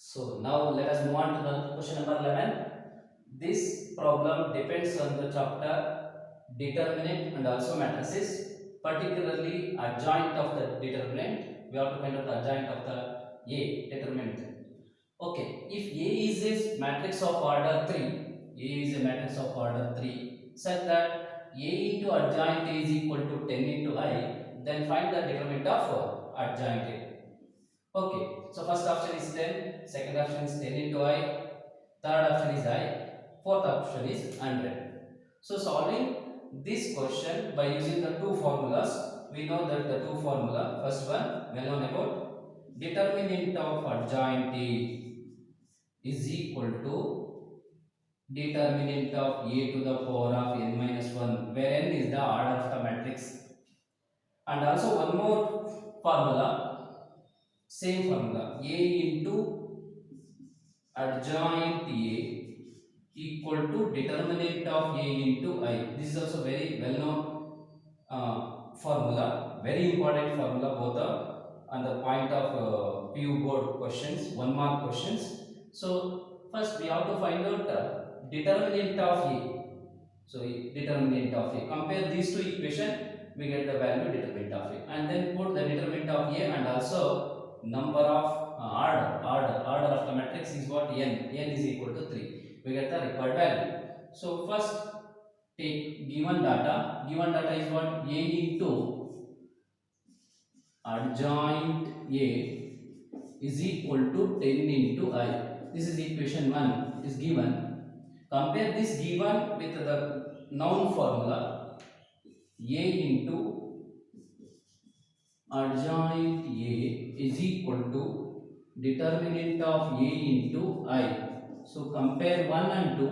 So now let us move on to the question number 11. This problem depends on the chapter determinant and also matrices, particularly adjoint of the determinant. We have to find out the adjoint of the A determinant. Okay, if A is a matrix of order 3, A is a matrix of order 3, such that A into adjoint A is equal to 10 into I, then find the determinant of adjoint A. Okay, so first option is 10, second option is 10 into I, third option is I, fourth option is 100. So solving this question by using the two formulas, we know that the two formula, first one well known about determinant of adjoint A is equal to determinant of A to the power of n minus 1, where n is the order of the matrix. And also one more formula, same formula, A into adjoint A equal to determinant of A into I. This is also very well known formula, very important formula, both are on the point of PU board questions, 1 mark questions. So first we have to find out determinant of A. So determinant of A, compare these two equation, we get the value determinant of A, and then put the determinant of A and also number of order of the matrix is what, n is equal to 3, we get the required value. So first take given data is what, A into adjoint A is equal to 10 into I. This is equation 1 is given. Compare this given with the noun formula, A into adjoint A is equal to determinant of A into I. So compare 1 and 2.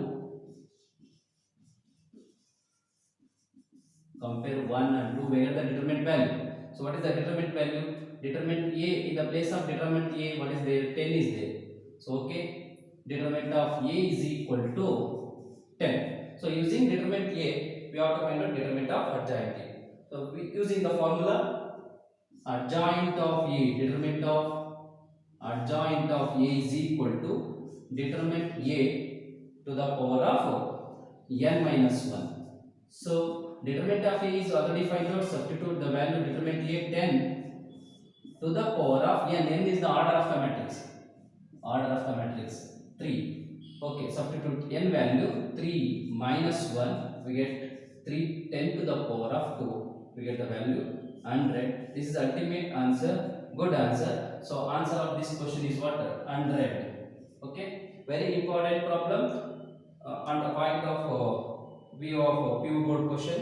Compare 1 and 2, where the determinant value. So what is the determinant value? Determinant A, in the place of determinant A, what is there? 10 is there. So okay, determinant of A is equal to 10. So using determinant A, we have to find out determinant of adjoint A. So using the formula, adjoint of A, determinant of adjoint of A is equal to determinant A to the power of n minus 1. So determinant of A is already found out, substitute the value determinant A 10 to the power of n is the order of the matrix. Order of the matrix 3. Okay, substitute n value 3 minus 1, we get 3, 10 to the power of 2, we get the value 100. This is ultimate answer, good answer. So answer of this question is what, 100. Okay, very important problem on the point of view of PU board question.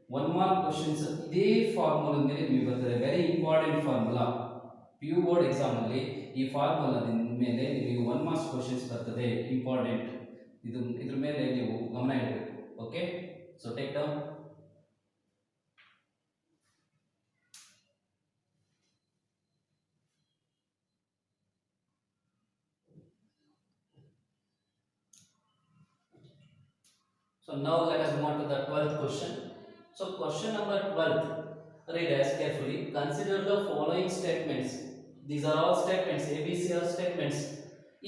1 mark questions ಇದೇ formula ಮೇಲೆ ನಿಮಗೆ ಬರ್ತದೆ, very important formula. PU board exam ಅಲ್ಲಿ ಈ ಫಾರ್ಮುಲಾದ ಮೇಲೆ ನಿಮಗೆ 1 marks questions ಬರ್ತದೆ, important. ಇದ್ರ ಮೇಲೆ ನೀವು ಗಮನ ಇಡಬೇಕು. Okay, so take down. So now let us move on to the 12th question. So question number 12, read as carefully. Consider the following statements. These are all statements, ABC are statements.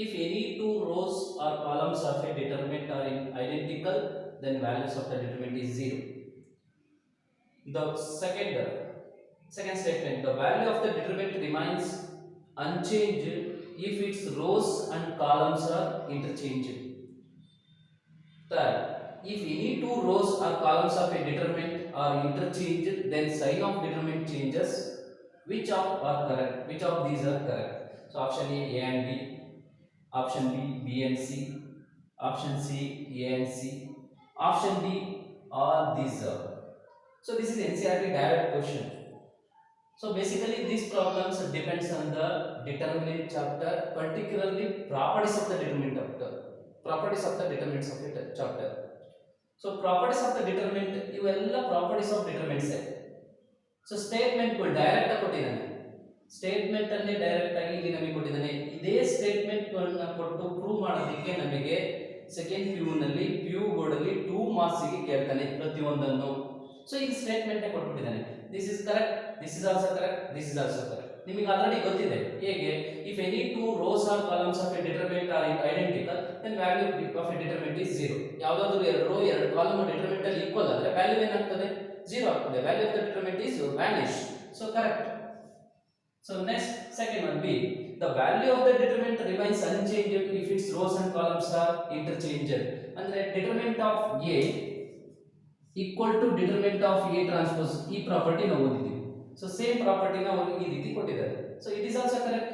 If any two rows or columns of a determinant are identical, then values of the determinant is 0. The second statement, the value of the determinant remains unchanged if its rows and columns are interchanged. Third, if any two rows or columns of a determinant are interchanged, then sign of determinant changes. Which of are correct? Which of these are correct? So option A and B, option B, B and C, option C, A and C, option D, all these are. So this is NCERT direct question. So basically these problems depends on the determinant chapter, particularly properties of the determinant chapter. Properties of the determinants of the chapter. So properties of the determinant, ಇವೆಲ್ಲ properties of determinants. So ಸ್ಟೇಟ್ಮೆಂಟ್ಗಳು direct ಆಗಿ ಕೊಟ್ಟಿದ್ದಾನೆ, statement ಅನ್ನೇ direct ಆಗಿ ಇಲ್ಲಿ ನಮಗೆ ಕೊಟ್ಟಿದ್ದಾನೆ. ಇದೇ ಸ್ಟೇಟ್ಮೆಂಟ್ಗಳನ್ನ ಕೊಟ್ಟು ಪ್ರೂವ್ ಮಾಡೋದಕ್ಕೆ ನಮಗೆ ಸೆಕೆಂಡ್ PU ನಲ್ಲಿ PU ಬೋರ್ಡ್ ಅಲ್ಲಿ 2 ಮಾರ್ಕ್ಸ್ ಗೆ ಕೇಳ್ತಾನೆ ಪ್ರತಿಯೊಂದನ್ನು. ಸೊ ಈ ಸ್ಟೇಟ್ಮೆಂಟ್ ಕೊಟ್ಬಿಟ್ಟಿದ್ದಾನೆ, this is correct, this is also correct, this is also correct. ನಿಮಗೆ ಆಲ್ರೆಡಿ ಗೊತ್ತಿದೆ ಹೇಗೆ if any two rows or columns of a determinant are identical then value of a determinant is 0. ಯಾವುದಾದ್ರೂ ಎರಡು row ಎರಡು column determinant ಅಲ್ಲಿ equal ಆದ್ರೆ value ಏನಾಗ್ತದೆ 0 ಆಗ್ತದೆ. Value of the determinant is vanish. So correct. So next second one B, the value of the determinant remains unchanged if its rows and columns are interchanged. ಅಂದ್ರೆ determinant of A equal to determinant of A transpose ಈ property ನಾವು ಓದಿದ್ದೀವಿ. So same property ನ ಅವರು ಈ ರೀತಿ ಕೊಟ್ಟಿದ್ದಾರೆ. So it is also correct.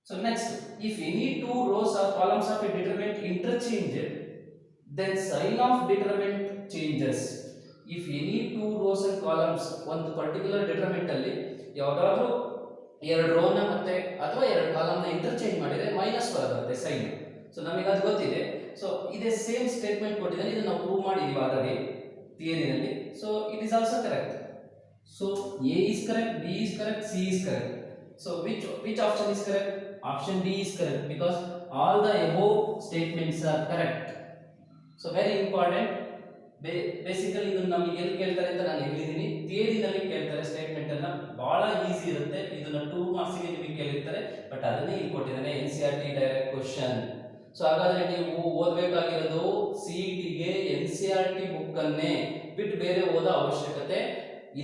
So next, if any two rows or columns of a determinant interchanged then sign of determinant changes. If any two rows and columns ಒಂದು particular determinant ಅಲ್ಲಿ ಯಾವುದಾದ್ರೂ ಎರಡು rho ನ ಮತ್ತೆ ಅಥವಾ ಎರಡು column ನ interchange ಮಾಡಿದ್ರೆ ಮೈನಸ್ ಬರುತ್ತೆ ಸೈನ್. ಸೊ ನಮಗೆ ಅದು ಗೊತ್ತಿದೆ. ಸೊ ಇದೇ ಸೇಮ್ ಸ್ಟೇಟ್ಮೆಂಟ್ ಕೊಟ್ಟಿದ್ದಾನೆ, ಇದನ್ನ ನಾವು ಪ್ರೂವ್ ಮಾಡಿದೀವಿ ಆಲ್ರೆಡಿ ಥಿಯರಿನಲ್ಲಿ. So it is also correct. So A is correct, B is correct, C is correct. So which option is correct? Option D is correct because all the above statements are correct. So very important. Basically ಇದನ್ನ ನಮಗೆ ಎಲ್ಲಿ ಕೇಳ್ತಾರೆ ಅಂತ ನಾನು ಹೇಳಿದ್ದೀನಿ, ಥಿಯರಿನಲ್ಲಿ ಕೇಳ್ತಾರೆ. Statement ಅನ್ನ ಬಹಳ ಈಸಿ ಇರುತ್ತೆ. ಇದನ್ನ 2 ಮಾರ್ಕ್ಸ್ ಗೆ ನಿಮಗೆ ಕೇಳಿರ್ತಾರೆ, ಬಟ್ ಅದನ್ನೇ ಇಲ್ಲಿ ಕೊಟ್ಟಿದ್ದಾನೆ NCERT ಡೈರೆಕ್ಟ್ ಕ್ವೆಶ್ಚನ್. ಸೊ ಹಾಗಾದ್ರೆ ನೀವು ಓದಬೇಕಾಗಿರೋದು CET ಗೆ NCERT ಬುಕ್ ಅನ್ನೇ ಬಿಟ್ಟು ಬೇರೆ ಓದೋ ಅವಶ್ಯಕತೆ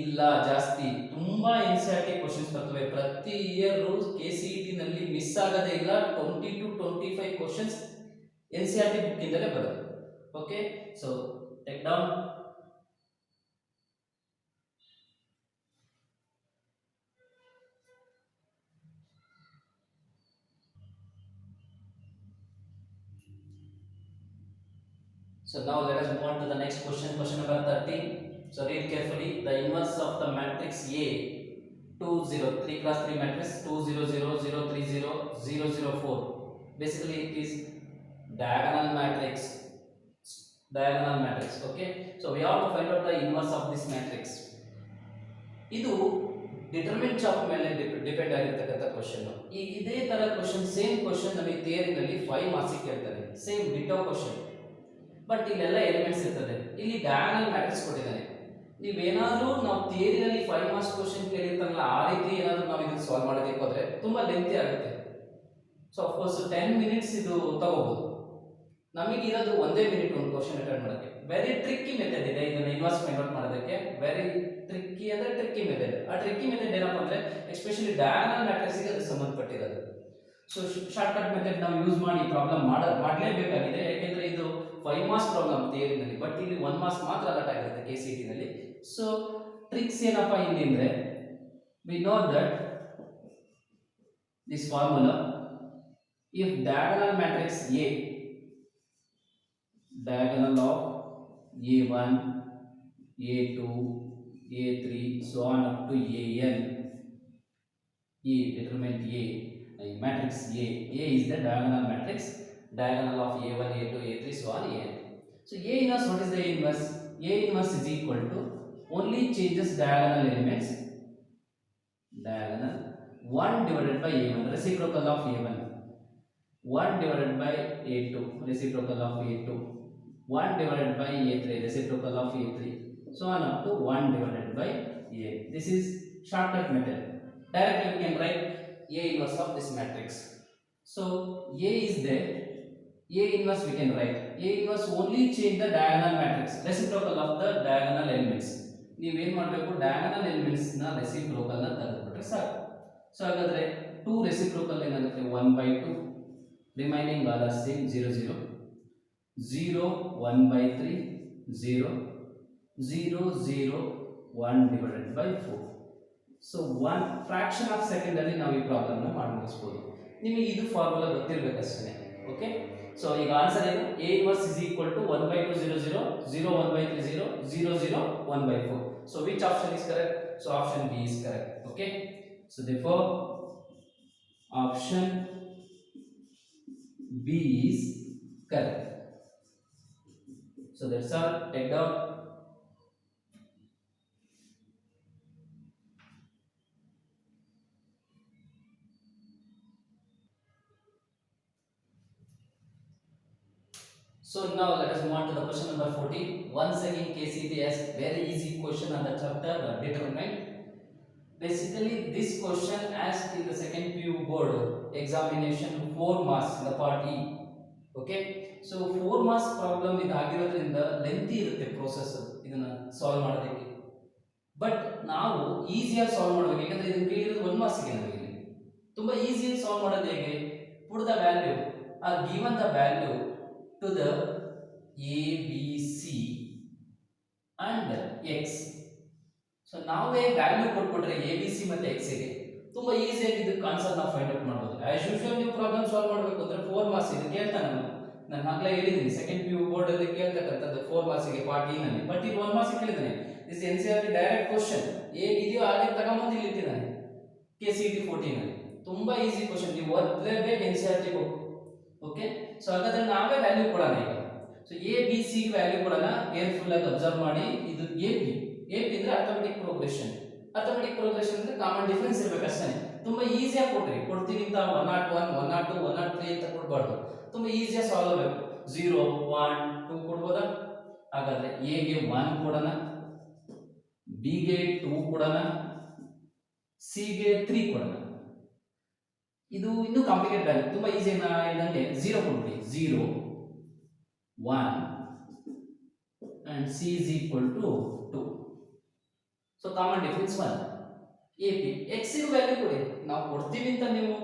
ಇಲ್ಲ. ಜಾಸ್ತಿ ತುಂಬಾ NCERT ಕ್ವೆಶ್ಚನ್ಸ್ ಬರ್ತವೆ ಪ್ರತಿ ಇಯರ್. KCET ನಲ್ಲಿ ಮಿಸ್ ಆಗದೇ ಇಲ್ಲ. 20 to 25 ಕ್ವೆಶ್ಚನ್ಸ್ NCERT ಬುಕ್ ಇಂದಲೇ ಬರುತ್ತೆ. Okay, so take down. So now let us move on to the next question, question number 13. So read carefully. The inverse of the matrix A 2 0 3 cross 3 matrix 2 0 0 0 3 0 0 0 4. Basically it is diagonal matrix. Diagonal matrix. Okay, so we have to find out the inverse of this matrix. ಇದು determinant chop ಮೇಲೆ depend ಆಗಿರತಕ್ಕಂತ question. ಇದೇ ತರ question, same question ನಮಗೆ ಥಿಯರಿನಲ್ಲಿ 5 marks ಕೇಳ್ತಾರೆ. Same ditto question, but ಇಲ್ಲೆಲ್ಲ elements ಇರ್ತದೆ. ಇಲ್ಲಿ diagonal matrix ಕೊಟ್ಟಿದ್ದಾನೆ. ನೀವೇನಾದ್ರೂ ನಾವು ಥಿಯರಿನಲ್ಲಿ 5 ಮಾರ್ಕ್ಸ್ ಕ್ವೆಶ್ಚನ್ ಕೇಳಿರ್ತಾರಲ್ಲ, ಆ ರೀತಿ ಏನಾದ್ರೂ ನಾವು ಇದನ್ನ ಸಾಲ್ವ್ ಮಾಡೋದಕ್ಕೆ ಹೋದ್ರೆ ತುಂಬಾ ಲೆಂತಿ ಆಗುತ್ತೆ. ಸೊ ಆಫ್ ಕೋರ್ಸ್ 10 ಮಿನಿಟ್ಸ್ ಇದು ತಗೋಬಹುದು. ನಮಗೆ ಇರೋದು 1 ಮಿನಿಟ್ ಒಂದು ಕ್ವೆಶ್ಚನ್ ಅಟೆಂಡ್ ಮಾಡೋಕ್ಕೆ. ವೆರಿ ಟ್ರಿಕ್ಕಿ ಮೆಥಡ್ ಇದೆ ಇದನ್ನ ಇನ್ವರ್ಸ್ ಫೈಂಡ್ ಔಟ್ ಮಾಡೋದಕ್ಕೆ. ವೆರಿ ಟ್ರಿಕ್ಕಿ ಅಂದ್ರೆ ಟ್ರಿಕ್ಕಿ ಮೆಥಡ್. ಆ ಟ್ರಿಕ್ಕಿ ಮೆಥಡ್ ಏನಪ್ಪ ಅಂದ್ರೆ ಎಸ್ಪೆಷಲಿ ಡಯಾಗನಲ್ ಮ್ಯಾಟ್ರಿಕ್ಸ್ ಗೆ ಅದು ಸಂಬಂಧಪಟ್ಟಿರೋದು. ಸೊ ಶಾರ್ಟ್ ಕಟ್ ಮೆಥಡ್ ನಾವು ಯೂಸ್ ಮಾಡಿ ಪ್ರಾಬ್ಲಮ್ ಮಾಡಲೇಬೇಕಾಗಿದೆ. ಯಾಕೆಂದ್ರೆ ಇದು 5 ಮಾರ್ಕ್ಸ್ ಪ್ರಾಬ್ಲಮ್ ಥಿಯರಿನಲ್ಲಿ, ಬಟ್ ಇಲ್ಲಿ 1 ಮಾರ್ಕ್ಸ್ ಮಾತ್ರ ಅಲಾಟ್ ಆಗಿರುತ್ತೆ KCET ನಲ್ಲಿ. ಸೊ ಟ್ರಿಕ್ಸ್ ಏನಪ್ಪ ಇಲ್ಲಿ ಅಂದ್ರೆ, V know that this formula, if diagonal matrix A, diagonal of A1, A2, A3, so on up to AN. A determinant A, matrix A. A is the diagonal matrix, diagonal of A1, A2, A3, so on AN. So A inverse, what is the A inverse? A inverse is equal to, only changes diagonal elements, diagonal 1 divided by A1, reciprocal of A1, 1 divided by A2, reciprocal of A2, 1 divided by A3, reciprocal of A3, so on up to 1 divided by A. This is shortcut method. Directly we can write A inverse of this matrix. So A is there, A inverse we can write. A inverse only change the diagonal matrix, reciprocal of the diagonal elements. ನೀವು ಏನು ಮಾಡಬೇಕು, diagonal elements ನ reciprocal ನ ತೆಗೆದುಬಿಟ್ರೆ ಸಾಕು. So ಹಾಗಾದ್ರೆ 2 reciprocal ಏನಾಗುತ್ತೆ 1/2, remaining all are same 0 0 0 1/3 0 0 0 1 divided by 4. So 1 fraction of second ಅಲ್ಲಿ ನಾವು ಈ ಪ್ರಾಬ್ಲಮ್ ನ ಮಾಡಿ ಮುಗಿಸಬಹುದು. ನಿಮಗೆ ಇದು ಫಾರ್ಮುಲಾ ಗೊತ್ತಿರಬೇಕಷ್ಟೇ. ಓಕೆ, ಸೊ ಈಗ ಆನ್ಸರ್ ಏನು, A inverse is equal to 1/2 0 0 0 1/3 0 0 0 1/4. So which option is correct? So option B is correct. Okay, so therefore option B is correct. So that's all. Take down. So now let us move on to the question number 14. Once again KCET has very easy question on the chapter determinant. Basically this question asked in the second PU board examination 4 marks in the part E. Okay, so 4 marks problem ಇದಾಗಿರೋದ್ರಿಂದ lengthy ಇರುತ್ತೆ process ಇದನ್ನ solve ಮಾಡೋದಕ್ಕೆ. But ನಾವು ಈಸಿಯಾಗಿ solve ಮಾಡಬೇಕು, ಯಾಕಂದ್ರೆ ಇದನ್ನ ಕೇಳಿರೋದು 1 ಮಾರ್ಕ್ಸ್ಗೆ ನಮಗೆ ಇಲ್ಲಿ ತುಂಬಾ ಈಸಿಯಾಗಿ ಸಾಲ್ವ್ ಮಾಡೋದು ಹೇಗೆ? put the value or given the value to the a b c and x. So ನಾವೇ ವ್ಯಾಲ್ಯೂ ಕೊಟ್ಬಿಟ್ರೆ ಎ ಬಿ ಸಿ ಮತ್ತೆ ಎಕ್ಸ್ ಗೆ ತುಂಬಾ ಈಸಿಯಾಗಿ ಇದಕ್ಕೆ ಆನ್ಸರ್ ನಾವು ಫೈಂಡ್ ಔಟ್ ಮಾಡಬಹುದು. ಆಸ್ ಯೂಶುವಲ್ ನೀವು ಪ್ರಾಬ್ಲಮ್ ಸಾಲ್ವ್ ಮಾಡಬೇಕು ಅಂದ್ರೆ 4 ಮಾರ್ಕ್ಸ್ ಇದು ಕೇಳ್ತಾನೆ. ನಾನು ಆಗಲೇ ಹೇಳಿದ್ದೀನಿ ಸೆಕೆಂಡ್ PU ಬೋರ್ಡ್ ಅಲ್ಲಿ ಕೇಳ್ತಕ್ಕಂಥದ್ದು 4 ಮಾರ್ಕ್ಸ್ ಗೆ ಪಾರ್ಟ್ ಇ ನಲ್ಲಿ. ಬಟ್ ಇದು 1 ಮಾರ್ಕ್ಸ್ ಕೇಳಿದಾನೆ. ದಿಸ್ NCERT ಡೈರೆಕ್ಟ್ ಕ್ವೆಶ್ಚನ್ ಹೇಗಿದೆಯೋ ಹಾಗೆ ತಗೊಂಬಂದು ಇಲ್ಲಿ ಇಟ್ಟಿದ್ದಾನೆ KCET 14 ನಲ್ಲಿ. ತುಂಬಾ ಈಸಿ ಕ್ವೆಶ್ಚನ್, ನೀವು ಓದಲೇಬೇಕು NCERT ಬುಕ್. ಓಕೆ, ಸೊ ಹಾಗಾದ್ರೆ ನಾವೇ ವ್ಯಾಲ್ಯೂ ಕೊಡೋಣ ಈಗ. So A B C value ಕೊಡೋಣ. ಕೇರ್ಫುಲ್ ಆಗಿ ಅಬ್ಸರ್ವ್ ಮಾಡಿ. ಇದು ಎ ಪಿ ಅಂದ್ರೆ ಅರ್ಥಮೆಟಿಕ್ ಪ್ರೋಗ್ರೆಷನ್. ಅರ್ಥಮೆಟಿಕ್ ಪ್ರೋಗ್ರೆಷನ್ ಅಂದ್ರೆ ಕಾಮನ್ ಡಿಫರೆನ್ಸ್ ಇರಬೇಕು ಅಷ್ಟೇ. ತುಂಬಾ ಈಸಿಯಾಗಿ ಕೊಡ್ತೀವಿ ಅಂತ 101 102 103 ಅಂತ ಕೊಡಬಾರ್ದು. ತುಂಬಾ ಈಸಿಯಾಗಿ ಸಾಲ್ವ್ ಆಗಬೇಕು. 0 1 2 ಕೊಡ್ಬೋದಾ? ಹಾಗಾದ್ರೆ ಎ ಗೆ 1 ಕೊಡೋಣ, ಬಿ ಗೆ 2 ಕೊಡೋಣ, ಸಿ ಗೆ 3 ಕೊಡೋಣ. ಇದು ಇನ್ನೂ ಕಾಂಪ್ಲಿಕೇಟೆಡ್ ಆಗಿದೆ. ತುಂಬಾ ಈಸಿ ಹೇಳಿದಂಗೆ 0 ಕೊಡ್ಬಿಡಿ. 0 1 and c is equal to 2. So common difference 1. A P X ಇರೋ ವ್ಯಾಲ್ಯೂ ಕೊಡಿ. ನಾವು ಕೊಡ್ತೀವಿ ಅಂತ ನೀವು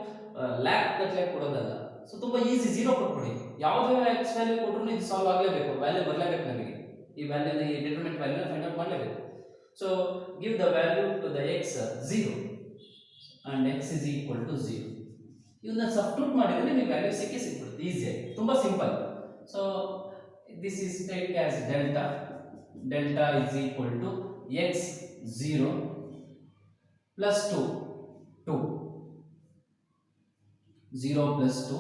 ಲ್ಯಾಕ್ ಗಟ್ಟಲೆ ಕೊಡೋದಲ್ಲ. ಸೊ ತುಂಬಾ ಈಸಿ 0 ಕೊಟ್ಬಿಡಿ. ಯಾವುದೇ ಎಕ್ಸ್ ವ್ಯಾಲ್ಯೂ ಕೊಟ್ಟರು ಇದು ಸಾಲ್ವ್ ಆಗಲೇಬೇಕು, ವ್ಯಾಲ್ಯೂ ಬರಲೇಬೇಕು ನಮಗೆ. ಈ value determinant value find out ಮಾಡಲೇಬೇಕು. So give the value to the x 0 and x is equal to 0. ಇವನ್ನ ಸಬ್ಸ್ಟಿಟ್ಯೂಟ್ ಮಾಡಿದ್ರೆ ನಿಮಗೆ ವ್ಯಾಲ್ಯೂ ಸಿಕ್ಬಿಡುತ್ತೆ ಈಸಿಯಾಗಿ. ತುಂಬಾ simple. So this is take as delta. Delta is equal to x 0 plus 2 2 0 plus 2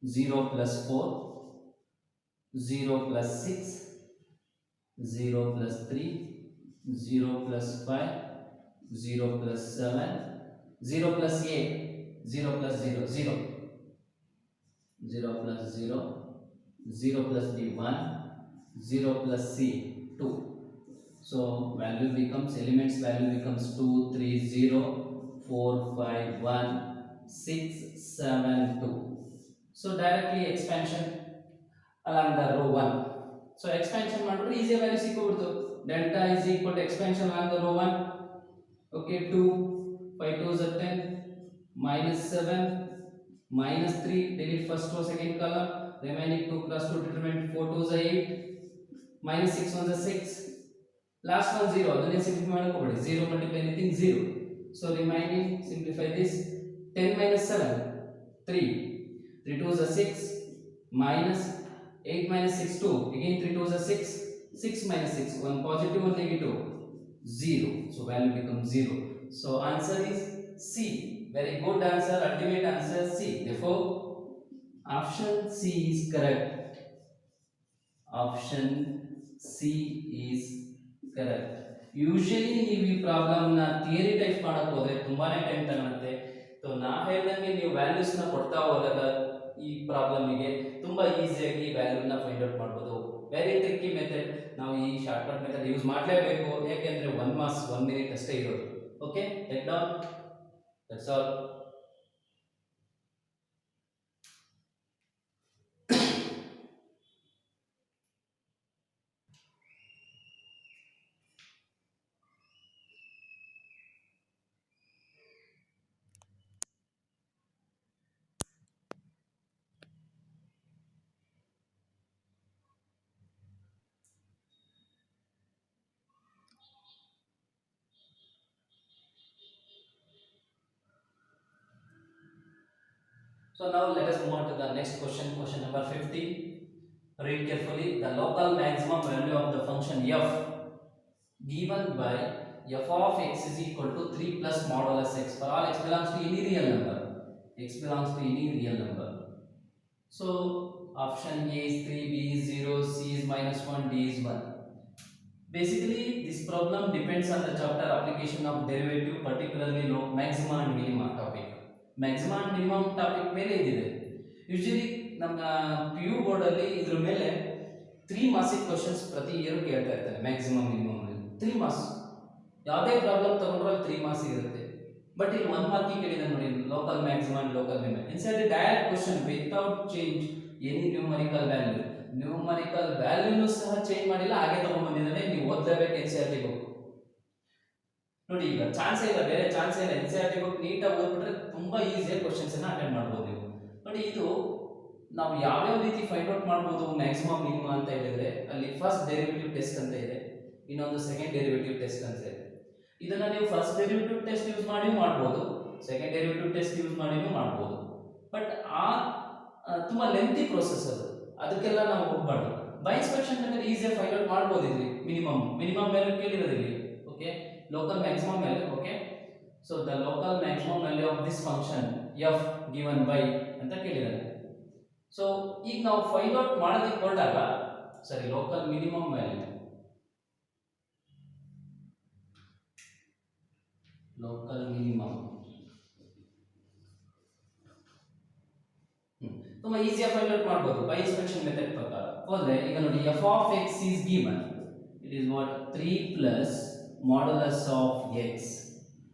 0 plus 4 0 plus 6 0 plus 3 0 plus 5 0 plus 7 0 plus 8 0 plus 0 0 0 plus 0 0 plus d 1 0 plus c 2. So value becomes elements value becomes 2 3 0 4 5 1 6 7 2. So directly expansion along the row 1. So expansion ಮಾಡಿದ್ರೆ easy value ಸಿಕ್ಕಿಬಿಡ್ತು. delta is equal to expansion along the row 1. Okay, 2 5 2s are 10 minus 7 minus 3 delete first row second column remaining 2 cross 2 determinant 4 2s are 8 minus 6 1s are 6 last one 0 ಅದನ್ನೇ simplify ಮಾಡ್ಕೊಬೇಡಿ. 0 multiply anything 0. So remaining simplify this 10 minus 7 3 3 2s are 6 minus 8 minus 6 2 again 3 2s are 6 6 minus 6 one positive one negative 0. So value becomes 0. So answer is C. Very good answer, ultimate answer C. Therefore option C is correct. Option C is correct. Usually ನೀವು ಈ problem ನ theory type ಮಾಡಕ್ ಹೋದ್ರೆ ತುಂಬಾನೇ time ತಗೊಳುತ್ತೆ. So ನಾ ಹೇಳ್ದಂಗೆ ನೀವು ವ್ಯಾಲ್ಯೂಸ್ ನ ಕೊಡ್ತಾ ಹೋದಾಗ ಈ ಪ್ರಾಬ್ಲಮ್ ಗೆ ತುಂಬಾ ಈಸಿಯಾಗಿ ವ್ಯಾಲ್ಯೂ ನ ಫೈಂಡ್ ಔಟ್ ಮಾಡಬಹುದು. Very tricky method. ನಾವು ಈ ಶಾರ್ಟ್ ಕಟ್ ಮೆಥಡ್ ಯೂಸ್ ಮಾಡಲೇಬೇಕು, ಯಾಕೆಂದ್ರೆ 1 ಮಾರ್ಕ್ಸ್ 1 ಮಿನಿಟ್ ಅಷ್ಟೇ ಇರೋದು. Okay, take down, that's all. So now let us move on to the next question, question number 15. Read carefully. The local maximum value of the function f given by f of x is equal to 3 plus modulus x for all x belongs to any real number. X belongs to any real number. So option A is 3, B is 0, C is minus 1, D is 1. Basically this problem depends on the chapter application of derivative, particularly maximum and minimum topic. Maximum and minimum topic ಮೇಲೆ ಇದಿದೆ. Usually ನಮ್ಮ PU board ಅಲ್ಲಿ ಇದ್ರ ಮೇಲೆ 3 marks questions ಪ್ರತಿ year ಕೇಳ್ತಾ ಇರ್ತಾರೆ. Maximum minimum 3 marks ಯಾವುದೇ ಪ್ರಾಬ್ಲಮ್ ತಗೊಂಡ್ರೆ ಅಲ್ಲಿ 3 ಮಾರ್ಕ್ಸ್ ಇರುತ್ತೆ. ಬಟ್ ಇಲ್ಲಿ 1 ಮಾರ್ಕ್ ಕೇಳಿದ ನೋಡಿ, local maximum local minimum. Inside direct question without change any numerical value. Numerical ವ್ಯಾಲ್ಯೂನು ಸಹ ಚೇಂಜ್ ಮಾಡಿಲ್ಲ, ಹಾಗೆ ತಗೊಂಡ್ ಬಂದಿದ್ದಾನೆ. ನೀವು ಓದಲೇಬೇಕು NCERT ಬುಕ್. ನೋಡಿ ಈಗ ಚಾನ್ಸೇ ಇಲ್ಲ, ಬೇರೆ ಚಾನ್ಸೇ ಇಲ್ಲ. NCERT ಬುಕ್ ನೀಟಾಗಿ ಓದ್ಬಿಟ್ರೆ ತುಂಬಾ ಈಸಿಯಾಗಿ ಕ್ವಶನ್ಸ್ ಅನ್ನ ಅಟೆಂಡ್ ಮಾಡ್ಬೋದು ನೀವು. ನೋಡಿ ಇದು ನಾವು ಯಾವ್ಯಾವ ರೀತಿ ಫೈಂಡ್ ಔಟ್ ಮಾಡ್ಬೋದು ಮ್ಯಾಕ್ಸಿಮಮ್ ಮಿನಿಮಮ್ ಅಂತ ಹೇಳಿದ್ರೆ, ಅಲ್ಲಿ ಫಸ್ಟ್ ಡೆರಿವೇಟಿವ್ ಟೆಸ್ಟ್ ಅಂತ ಇದೆ, ಇನ್ನೊಂದು ಸೆಕೆಂಡ್ ಡೆರಿವೇಟಿವ್ ಟೆಸ್ಟ್ ಅಂತ ಇದೆ. ಇದನ್ನ ನೀವು ಫಸ್ಟ್ ಡೆರಿವೇಟಿವ್ ಟೆಸ್ಟ್ ಯೂಸ್ ಮಾಡಿ ಮಾಡ್ಬೋದು, ಸೆಕೆಂಡ್ ಡೆರಿವೇಟಿವ್ ಟೆಸ್ಟ್ ಯೂಸ್ ಮಾಡಿ ಮಾಡ್ಬೋದು. ಬಟ್ ತುಂಬಾ ಲೆಂತಿ ಪ್ರೋಸೆಸ್ ಅದು, ಅದಕ್ಕೆಲ್ಲ ನಾವು ಹೋಗ್ಬಾರ್ದು. ಬೈ ಇನ್ಸ್ಪೆಕ್ಷನ್ ಮೇಲೆ ಈಸಿಯಾಗಿ ಫೈಂಡ್ ಔಟ್ ಮಾಡ್ಬೋದು. ಇಲ್ಲಿ ಮಿನಿಮಮ್ ವ್ಯಾಲ್ಯೂ ಕೇಳಿರೋದು ಇಲ್ಲಿ. Okay, local maximum value. Okay, so the local maximum value of this function F given by ಅಂತ ಕೇಳಿದ್ದಾರೆ. ಸೊ ಈಗ ನಾವು ಫೈಂಡ್ ಔಟ್ ಮಾಡೋದಕ್ಕೆ ಹೊರಟಾಗ, ಸರಿ, local minimum value, local minimum ತುಂಬಾ ಈಸಿಯಾಗಿ ಫೈಂಡ್ ಔಟ್ ಮಾಡ್ಬೋದು ಬೈ ಇನ್ಸ್ಪೆಕ್ಷನ್ ಮೆಥಡ್ ಪ್ರಕಾರ. ಹೋದ್ರೆ ಈಗ ನೋಡಿ, F of X is given, it is what 3 plus modulus of X.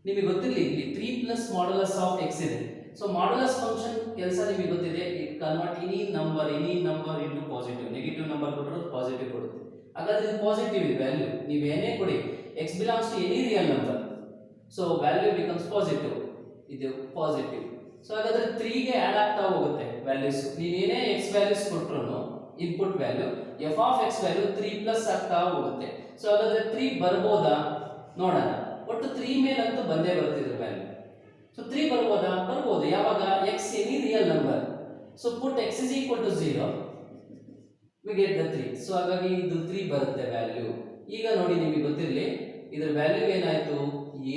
ನಿಮಗೆ ಗೊತ್ತಿರಲಿ, ಇಲ್ಲಿ 3 ಪ್ಲಸ್ ಮಾಡ್ಯುಲಸ್ ಆಫ್ ಎಕ್ಸ್ ಇದೆ. ಸೊ ಮಾಡ್ಯುಲಸ್ ಫಂಕ್ಷನ್ ಕೆಲಸ ನಿಮಗೆ ಗೊತ್ತಿದೆ, it convert any number into positive. Negative number ಕೊಟ್ಟರು ಪಾಸಿಟಿವ್ ಕೊಡುತ್ತೆ. ಹಾಗಾದ್ರೆ ಇದು ಪಾಸಿಟಿವ್ ಇದೆ ವ್ಯಾಲ್ಯೂ, ನೀವೇನೇ ಕೊಡಿ, X belongs to any real number, so value becomes positive. ಇದು ಪಾಸಿಟಿವ್. ಸೊ ಹಾಗಾದ್ರೆ 3 ಗೆ ಆಡ್ ಆಗ್ತಾ ಹೋಗುತ್ತೆ ವ್ಯಾಲ್ಯೂಸ್. ನೀವೇನೇ ಎಕ್ಸ್ ವ್ಯಾಲ್ಯೂಸ್ ಕೊಟ್ಟರು input value, F of X value 3 plus ಆಗ್ತಾ ಹೋಗುತ್ತೆ. ಸೊ ಹಾಗಾದ್ರೆ 3 ಬರ್ಬೋದಾ ನೋಡೋಣ. ಒಟ್ಟು 3 ಮೇಲಂತೂ ಬಂದೇ ಬರ್ತಿದ್ರು ವ್ಯಾಲ್ಯೂ. ಸೊ 3 ಬರ್ಬೋದಾ? ಬರ್ಬೋದು. ಯಾವಾಗ? X any real number. So put x is equal to 0, we get the 3. So ಹಾಗಾಗಿ ಇದು 3 ಬರುತ್ತೆ ವ್ಯಾಲ್ಯೂ. ಈಗ ನೋಡಿ, ನಿಮಗೆ ಗೊತ್ತಿರಲಿ, ಇದರ ವ್ಯಾಲ್ಯೂ ಏನಾಯ್ತು,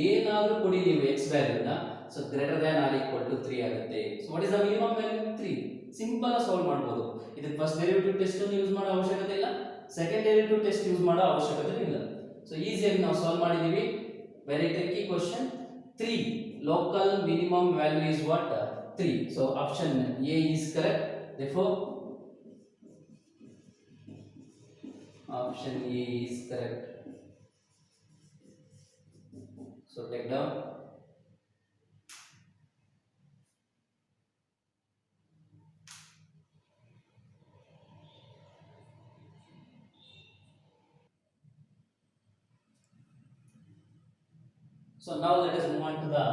ಏನಾದರೂ ಕೊಡಿ ನೀವು ಎಕ್ಸ್ ವ್ಯಾಲ್ಯೂನ, so greater than or equal to 3 ಆಗುತ್ತೆ. So what is the minimum value? 3. Simple ಆಗಿ ಸಾಲ್ವ್ ಮಾಡ್ಬೋದು. ಇದಕ್ಕೆ ಫಸ್ಟ್ ಡೆರಿವೇಟಿವ್ ಟೆಸ್ಟ್ ಯೂಸ್ ಮಾಡೋ ಅವಶ್ಯಕತೆ ಇಲ್ಲ, ಸೆಕೆಂಡ್ ಡೆರಿವೇಟಿವ್ ಟೆಸ್ಟ್ ಯೂಸ್ ಮಾಡೋ ಅವಶ್ಯಕತೆ ಇಲ್ಲ. ಸೊ ಈಸಿಯಾಗಿ ನಾವು ಸಾಲ್ವ್ ಮಾಡಿದೀವಿ. Very tricky question. 3 local minimum value is what? 3. So option A is correct. Therefore option A is correct. So take down. So now let us move on to the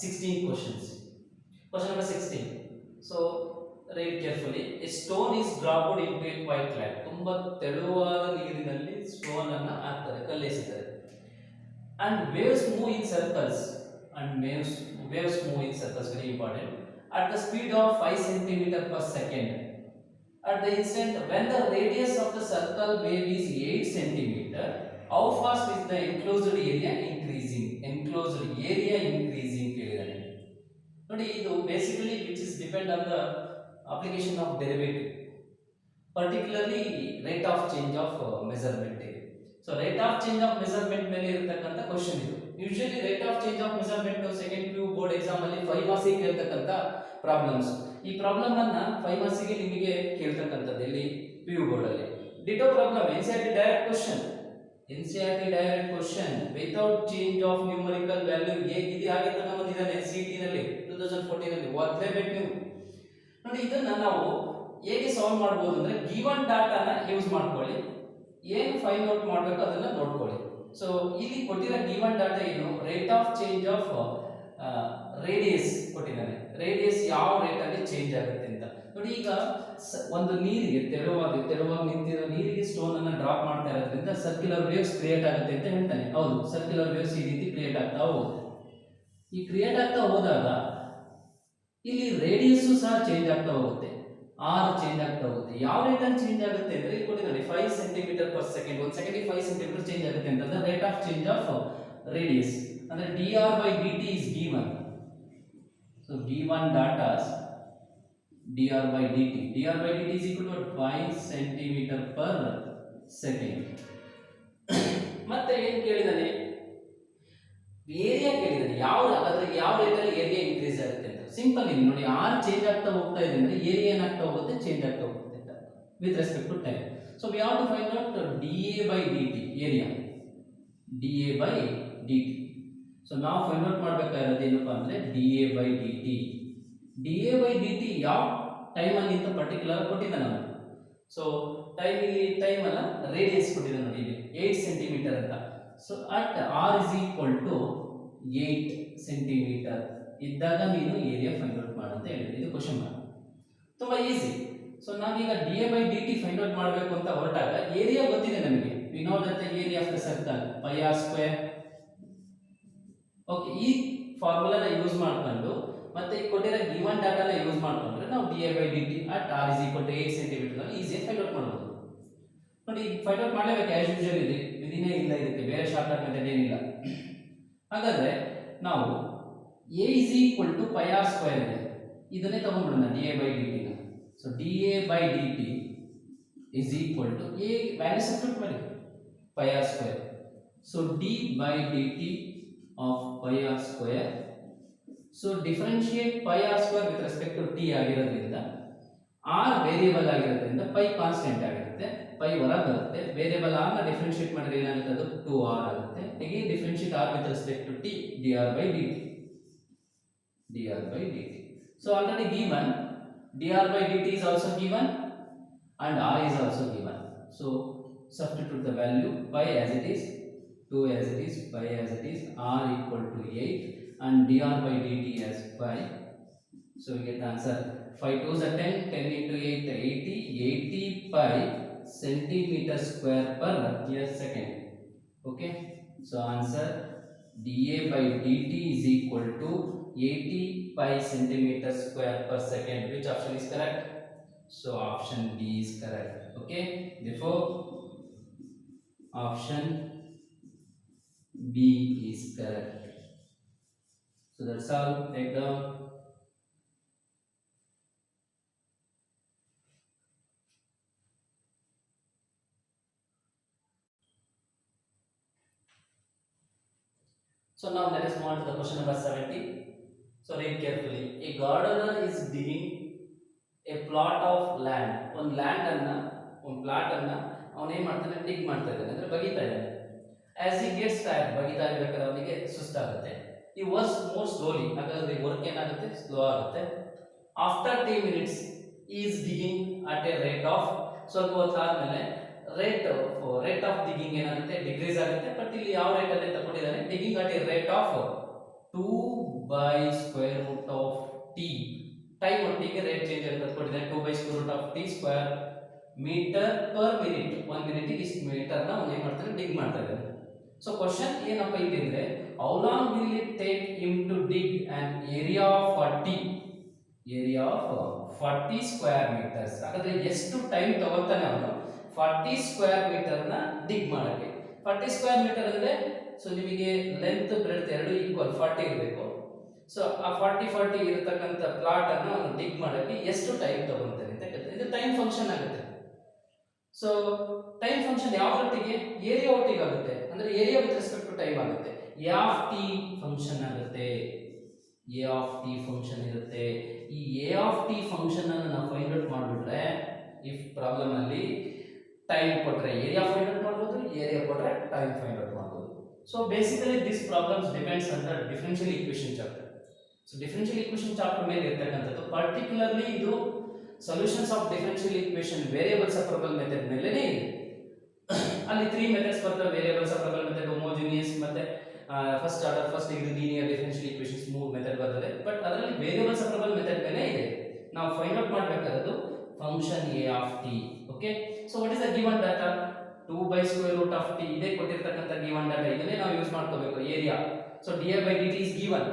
16 questions. Question number 16. So read carefully. A stone is dropped into a quiet lake. ತುಂಬಾ ತೆಳುವಾದ ನೀರಿನಲ್ಲಿ stone ಅನ್ನು ಹಾಕ್ತಾರೆ, ಕಲ್ಲೆಸೆತಾರೆ. And waves move in circles. Waves move in circles, very important. At the speed of 5 cm per second. At the instant when the radius of the circle wave is 8 cm, how fast is the enclosed area increasing? Enclosed area increasing ಕೇಳಿದಾನೆ. ನೋಡಿ, ಇದು basically which is depend on the application of derivative, particularly rate of change of measurement. So rate of change of measurement ಮೇಲೆ ಇರತಕ್ಕಂತ question ಇದು. Usually rate of change of measurement second PU board exam ಅಲ್ಲಿ 5 marks ಗೆ ಕೇಳ್ತಕ್ಕಂತ problems. ಈ problem ಅನ್ನ 5 marks ಗೆ ನಿಮಗೆ ಕೇಳ್ತಕ್ಕಂತದ್ದು ಇಲ್ಲಿ PU ಬೋರ್ಡ್ ಅಲ್ಲಿ. Ditto problem, NCERT direct question. NCERT direct question without change of numerical value. ಹೇಗಿದೆ ಹಾಗೆ ತಗೊಂಡು ಬಂದಿದ್ದಾನೆ CET ನಲ್ಲಿ 2014 ನಲ್ಲಿ. ಓದಲೇಬೇಕು ನೀವು. ನೋಡಿ, ಇದನ್ನ ನಾವು ಹೇಗೆ ಸಾಲ್ವ್ ಮಾಡಬಹುದು ಅಂದ್ರೆ, ಗಿವನ್ ಡಾಟಾನ ಯೂಸ್ ಮಾಡ್ಕೊಳ್ಳಿ, ಏನು ಫೈಂಡ್ ಔಟ್ ಮಾಡಬೇಕು ಅದನ್ನ ನೋಡ್ಕೊಳ್ಳಿ. ಸೊ ಇಲ್ಲಿ ಕೊಟ್ಟಿರೋ ಗಿವನ್ ಡಾಟಾ ಏನು? Rate of change of radius ಕೊಟ್ಟಿದ್ದಾನೆ. ರೇಡಿಯಸ್ ಯಾವ ರೇಟ್ ಅಲ್ಲಿ ಚೇಂಜ್ ಆಗುತ್ತೆ ಅಂತ ನೋಡಿ. ಈಗ ಒಂದು ನೀರಿಗೆ ತೆಳುವಾಗಿ ನಿಂತಿರೋ ನೀರಿಗೆ ಸ್ಟೋನ್ ಅನ್ನ ಡ್ರಾಪ್ ಮಾಡ್ತಾ ಇರೋದ್ರಿಂದ ಸರ್ಕ್ಯುಲರ್ ವೇವ್ಸ್ ಕ್ರಿಯೇಟ್ ಆಗುತ್ತೆ ಅಂತ ಹೇಳ್ತಾನೆ. ಹೌದು, ಸರ್ಕ್ಯುಲರ್ ವೇವ್ಸ್ ಈ ರೀತಿ ಕ್ರಿಯೇಟ್ ಆಗ್ತಾ ಹೋಗುತ್ತೆ. ಈ ಕ್ರಿಯೇಟ್ ಆಗ್ತಾ ಹೋದಾಗ ಇಲ್ಲಿ ರೇಡಿಯಸ್ ಸಹ ಚೇಂಜ್ ಆಗ್ತಾ ಹೋಗುತ್ತೆ, ಆರ್ ಚೇಂಜ್ ಆಗ್ತಾ ಹೋಗುತ್ತೆ. ಯಾವ ರೇಟ್ ಅಲ್ಲಿ ಚೇಂಜ್ ಆಗುತ್ತೆ ಅಂದ್ರೆ, ಇಲ್ಲಿ ಕೊಟ್ಟಿದ್ದಾರೆ 5 cm per second. ಒಂದು ಸೆಕೆಂಡಿಗೆ 5 cm ಚೇಂಜ್ ಆಗುತ್ತೆ ಅಂತಂದ್ರೆ rate of change of radius ಅಂದ್ರೆ dr/dt is given. So given data dr/dt is equal to 5 cm per second. ಮತ್ತೆ ಏನು ಕೇಳಿದಾನೆ? ಏರಿಯಾ ಕೇಳಿದಾನೆ. ಯಾವ ರೇಟ್ ಅಲ್ಲಿ ಏರಿಯಾ ಇನ್ಕ್ರೀಸ್ ಆಗುತ್ತೆ ಅಂತ. ಸಿಂಪಲ್ ಇಲ್ಲಿ ನೋಡಿ, ಆರ್ ಚೇಂಜ್ ಆಗ್ತಾ ಹೋಗ್ತಾ ಇದೆ ಅಂದ್ರೆ ಏರಿಯಾ ಏನಾಗ್ತಾ ಹೋಗುತ್ತೆ? ಚೇಂಜ್ ಆಗ್ತಾ ಹೋಗುತ್ತೆ with respect to time. So we have to find out dA/dt area. D A by D T. So ನಾವು ಫೈಂಡ್ ಔಟ್ ಮಾಡಬೇಕಾಗಿರೋದು ಏನಪ್ಪ ಅಂದರೆ D A by D T. D A by D T ಯಾವ ಟೈಮಲ್ಲಿ ಅಂತ particular ಕೊಟ್ಟಿದ್ದಾನೆ ನಾವು. So time ಅಲ್ಲ, ರೇಡಿಯಸ್ ಕೊಟ್ಟಿದ್ದಾನೆ ನೋಡಿ ಇಲ್ಲಿ 8 ಸೆಂಟಿಮೀಟರ್ ಅಂತ. So at R is equal to 8 centimetre ಇದ್ದಾಗ ನೀನು ಏರಿಯಾ ಫೈಂಡ್ ಔಟ್ ಮಾಡು ಅಂತ ಹೇಳಿದ್ರೆ ಇದು ಕ್ವಶನ್ ಮಾರ್ಕ್. ತುಂಬ ಈಸಿ. ಸೊ ನಾವೀಗ D A by D T find out ಮಾಡಬೇಕು ಅಂತ ಹೊರಟಾಗ ಏರಿಯಾ ಗೊತ್ತಿದೆ ನಮಗೆ. We know that the area of the circle pi R square. Okay, ಈ ಫಾರ್ಮುಲಾನ ಯೂಸ್ ಮಾಡ್ಕೊಂಡು ಮತ್ತೆ ಈ ಕೊಟ್ಟಿರೋ ಗಿವನ್ ಡಾಟಾನ ಯೂಸ್ ಮಾಡ್ಕೊಂಡ್ರೆ ನಾವು D A by D T at R is equal to 8 centimetre ಈಸಿಯಾಗಿ ಫೈಂಡ್ ಔಟ್ ಮಾಡ್ಬೋದು. ನೋಡಿ, ಫೈಂಡ್ ಔಟ್ ಮಾಡಲೇಬೇಕು ಆಸ್ ಯೂಶುವಲ್ ಇದೆ, ವಿಧಿನೇ ಇಲ್ಲ ಇದಕ್ಕೆ, ಬೇರೆ ಶಾರ್ಟ್ಕಟ್ ಮೆಥಡ್ ಏನಿಲ್ಲ. ಹಾಗಾದ್ರೆ ನಾವು A is equal to pi R square ಇದೆ, ಇದನ್ನೇ ತಗೊಂಡ್ಬಿಡೋಣ ಡಿ ಎ ಬೈ ಡಿ ಟಿನ. So D A by D T is equal to A value substitute ಮಾಡಿ pi R square. So D by D T of pi R square. So differentiate pi R square with respect to T ಆಗಿರೋದ್ರಿಂದ R variable ಆಗಿರೋದ್ರಿಂದ pi constant ಆಗಿರುತ್ತೆ, pi ಹೊರ ಬರುತ್ತೆ. Variable R ನ differentiate ಮಾಡಿದ್ರೆ ಏನಾಗುತ್ತೆ, ಅದು 2r ಆಗುತ್ತೆ. Again differentiate R with respect to T, dr by dt. dr by dt. So already given dr by dt is also given and r is also given. So substitute the value pi as it is, 2 as it is, pi as it is, r equal to 8 and dr by dt as pi. So we get the answer 5 2s are 10, 10 into 8 80, 80 pi centimeter square per year second. Okay, so answer dA by dt is equal to 80 pi centimeter square per second. Which option is correct? So option B is correct. Okay, therefore option B is correct. So that's all. Take down. So now let us move on to the question number 70. So read carefully. A gardener is digging a plot of land. ಒಂದು land ಅನ್ನ, ಒಂದು plot ಅನ್ನ ಅವನು ಏನು ಮಾಡ್ತಾನೆ, ಡಿಗ್ ಮಾಡ್ತಾ ಇದ್ದಾನೆ, ಅಂದ್ರೆ ಬಗೀತಾ ಇದ್ದಾನೆ. ಆಸ್ ಹಿ ಗೆಟ್ಸ್ ಟೈರ್ಡ್, ಬಗೀತಾ ಇರಬೇಕಾದ್ರೆ ಅವನಿಗೆ ಸುಸ್ತಾಗುತ್ತೆ. ಈ ವರ್ಕ್ಸ್ ಮೋರ್ ಸ್ಲೋಲಿ, ಹಾಗಾದ್ರೆ ವರ್ಕ್ ಏನಾಗುತ್ತೆ, ಸ್ಲೋ ಆಗುತ್ತೆ. After 10 minutes he's digging at a rate of, ಸ್ವಲ್ಪ ಹೊತ್ತಾದ್ಮೇಲೆ ರೇಟ್ ಆಫ್ ಡಿಗಿಂಗ್ ಏನಾಗುತ್ತೆ, ಡಿಕ್ರೀಸ್ ಆಗುತ್ತೆ. ಬಟ್ ಇಲ್ಲಿ ಯಾವ ರೇಟ್ ಅಲ್ಲಿ ತಗೊಂಡಿದ್ದಾನೆ, digging at a rate of 2 by square root of t. Time ಒಟ್ಟಿಗೆ ರೇಟ್ ಚೇಂಜ್ ಅಂತ ಕೊಟ್ಟಿದ್ದಾನೆ, 2 by square root of t square metre per minute. 1 minute ಇಷ್ಟು ಮೀಟರ್ ನ ಅವನು ಏನು ಮಾಡ್ತಾನೆ, ಡಿಗ್ ಮಾಡ್ತಾ ಇದ್ದಾನೆ. ಸೊ ಕ್ವಶನ್ ಏನಪ್ಪ ಇಲ್ಲಿ ಅಂದ್ರೆ, how long will it take him to dig an area of 40 square metres. ಹಾಗಾದ್ರೆ ಎಷ್ಟು ಟೈಮ್ ತಗೋತಾನೆ ಅವನು 40 ಸ್ಕ್ವೇರ್ ಮೀಟರ್ ನ ಡಿಗ್ ಮಾಡಕ್ಕೆ. 40 ಸ್ಕ್ವೇರ್ ಮೀಟರ್ ಅಂದ್ರೆ, ಸೊ ನಿಮಗೆ ಲೆಂತ್ ಬ್ರೆಡ್ತ್ ಎರಡು ಈಕ್ವಲ್ 40 ಇರಬೇಕು. ಸೊ ಆ 40 ಇರತಕ್ಕಂಥ ಪ್ಲಾಟ್ ಅನ್ನು ಅವನು ಡಿಗ್ ಮಾಡಕ್ಕೆ ಎಷ್ಟು ಟೈಮ್ ತಗೊಂತಾನೆ ಅಂತ ಕೇಳ್ತಾರೆ. ಇದು ಟೈಮ್ ಫಂಕ್ಷನ್ ಆಗುತ್ತೆ. ಸೊ ಟೈಮ್ ಫಂಕ್ಷನ್ ಯಾವ ಒಟ್ಟಿಗೆ, ಏರಿಯಾ ಒಟ್ಟಿಗೆ ಆಗುತ್ತೆ, ಅಂದ್ರೆ area with respect to time ಆಗುತ್ತೆ. ಎ ಆಫ್ ಟಿ ಫಂಕ್ಷನ್ ಆಗುತ್ತೆ, ಎ ಆಫ್ ಟಿ ಫಂಕ್ಷನ್ ಇರುತ್ತೆ. ಈ ಎ ಆಫ್ ಟಿ ಫಂಕ್ಷನ್ ಅನ್ನು ನಾವು ಫೈಂಡ್ ಔಟ್ ಮಾಡಿಬಿಟ್ರೆ, ಇಫ್ ಪ್ರಾಬ್ಲಮ್ ಅಲ್ಲಿ ಟೈಮ್ ಕೊಟ್ರೆ ಏರಿಯಾ ಫೈಂಡ್ ಔಟ್ ಮಾಡ್ಬೋದು, ಏರಿಯಾ ಕೊಟ್ರೆ ಟೈಮ್ ಫೈಂಡ್ ಔಟ್ ಮಾಡ್ಬೋದು. So basically this problems depends on the differential equation chapter. So differential equation chapter ಮೇಲೆ ಇರ್ತಕ್ಕಂಥದ್ದು ಪರ್ಟಿಕ್ಯುಲರ್ಲಿ ಇದು solutions of differential equation variable separable method ಮೇಲೆನೇ ಇದೆ. ಅಲ್ಲಿ 3 ಮೆಥಡ್ಸ್ ಬರ್ತವೆ, ವೇರಿಯಬಲ್ ಸೆಪರಬಲ್ ಮೆಥಡ್, ಹೋಮೋಜಿನಿಯಸ್ ಮತ್ತೆ first order, first degree linear differential equations 3 method ಬರ್ತದೆ. But ಅದರಲ್ಲಿ ವೇರಿಯಬಲ್ ಸೆಪರಬಲ್ ಮೆಥಡ್ ಮೇಲೆ ಇದೆ. ನಾವು ಫೈಂಡ್ ಔಟ್ ಮಾಡಬೇಕಾದದ್ದು function A of T. Okay, so what is the given data, 2 by square root of t. ಇದೇ ಕೊಟ್ಟಿರ್ತಕ್ಕಂಥ given data, ಇದನ್ನೇ ನಾವು ಯೂಸ್ ಮಾಡ್ಕೋಬೇಕು area. So D by D T is given.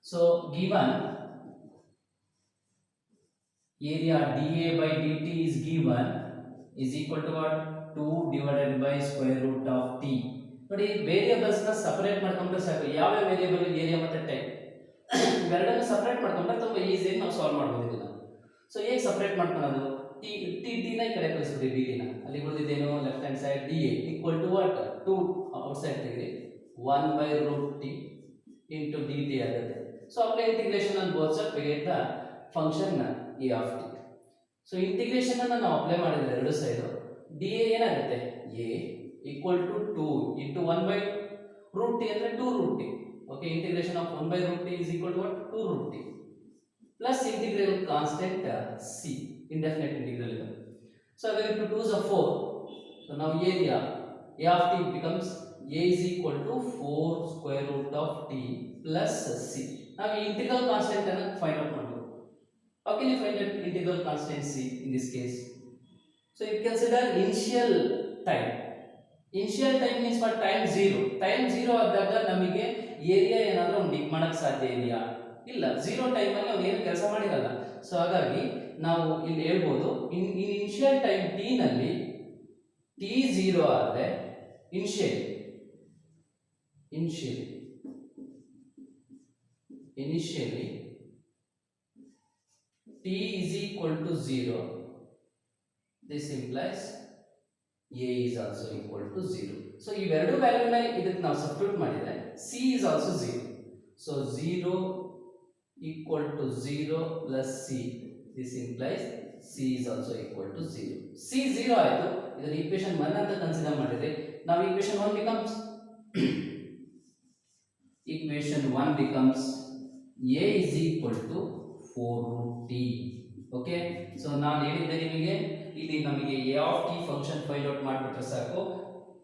So given area dA by dt is given is equal to what, 2 divided by square root of t. ನೋಡಿ, variables ನ separate ಮಾಡ್ಕೊಂಡ್ರೆ ಸಾಕು. ಯಾವ variable, area ಮತ್ತೆ time, ಇವೆರಡನ್ನು separate ಮಾಡ್ಕೊಂಡ್ರೆ ತುಂಬಾ ಈಸಿಯಾಗಿ ನಾವು ಸಾಲ್ವ್ ಮಾಡ್ಬೋದು ಇದನ್ನ. ಸೊ ಹೇಗೆ ಸಪರೇಟ್ ಮಾಡ್ಕೊಳ್ಳೋದು, ಟಿ ನ ಈ ಕಡೆ ಕಳಿಸ್ಬಿಡಿ, ಡಿ ನ ಅಲ್ಲಿ ಉಳಿದಿದ್ದೇನು, left hand side D A equal to what, 2 outside ತೆಗೆರಿ 1 by root t into dt ಆಗುತ್ತೆ. So apply integration on both side, we get the function A of T. So integration ಅನ್ನು ನಾವು apply ಮಾಡಿದ್ರೆ ಎರಡು side D A ಏನಾಗುತ್ತೆ, A equal to 2 into 1 by root t ಅಂದ್ರೆ 2 root t. Okay, integration of 1 by root t is equal to what? 2 root t plus integral constant c, indefinite integral ಇದು. So again, to 2 is a 4. So now area a of t becomes a is equal to 4 square root of t plus c. Now ಈ integral constant ಅನ್ನು find out ಮಾಡಬೇಕು. How can you find out integral constant c in this case? So you consider initial time. Initial time means what? Time 0. Time 0 ಆದಾಗ ನಮಗೆ area ಏನಾದರೂ ಡಿಕ್ ಮಾಡಕ್ಕೆ ಸಾಧ್ಯ ಇದೆಯಾ? ಇಲ್ಲ. 0 ಟೈಮ್ ಅಲ್ಲಿ ಅವನು ಏನು ಕೆಲಸ ಮಾಡಿರಲ್ಲ. ಸೊ ಹಾಗಾಗಿ ನಾವು ಇಲ್ಲಿ ಹೇಳ್ಬೋದು ಇನಿಷಿಯಲ್ ಟೈಮ್ t ನಲ್ಲಿ t 0 ಆದ್ರೆ initially t is equal to 0. This implies a is also equal to 0. So ಇವೆರಡು ವ್ಯಾಲ್ಯೂನ ಇದಕ್ಕೆ ನಾವು ಸಬ್ಸ್ಟಿಟ್ಯೂಟ್ ಮಾಡಿದ್ರೆ c is also 0. So 0 equal to 0 plus c. This implies c is also equal to 0. c 0 ಆಯಿತು. ಇದರ equation 1 ಅಂತ consider ಮಾಡಿದ್ರೆ ನಾವು equation 1 becomes a is equal to 4 root t. Okay, so ನಾನು ಹೇಳಿದ್ದೆ ನಿಮಗೆ ಇಲ್ಲಿ ನಮಗೆ a of t function find out ಮಾಡಿಬಿಟ್ರೆ ಸಾಕು.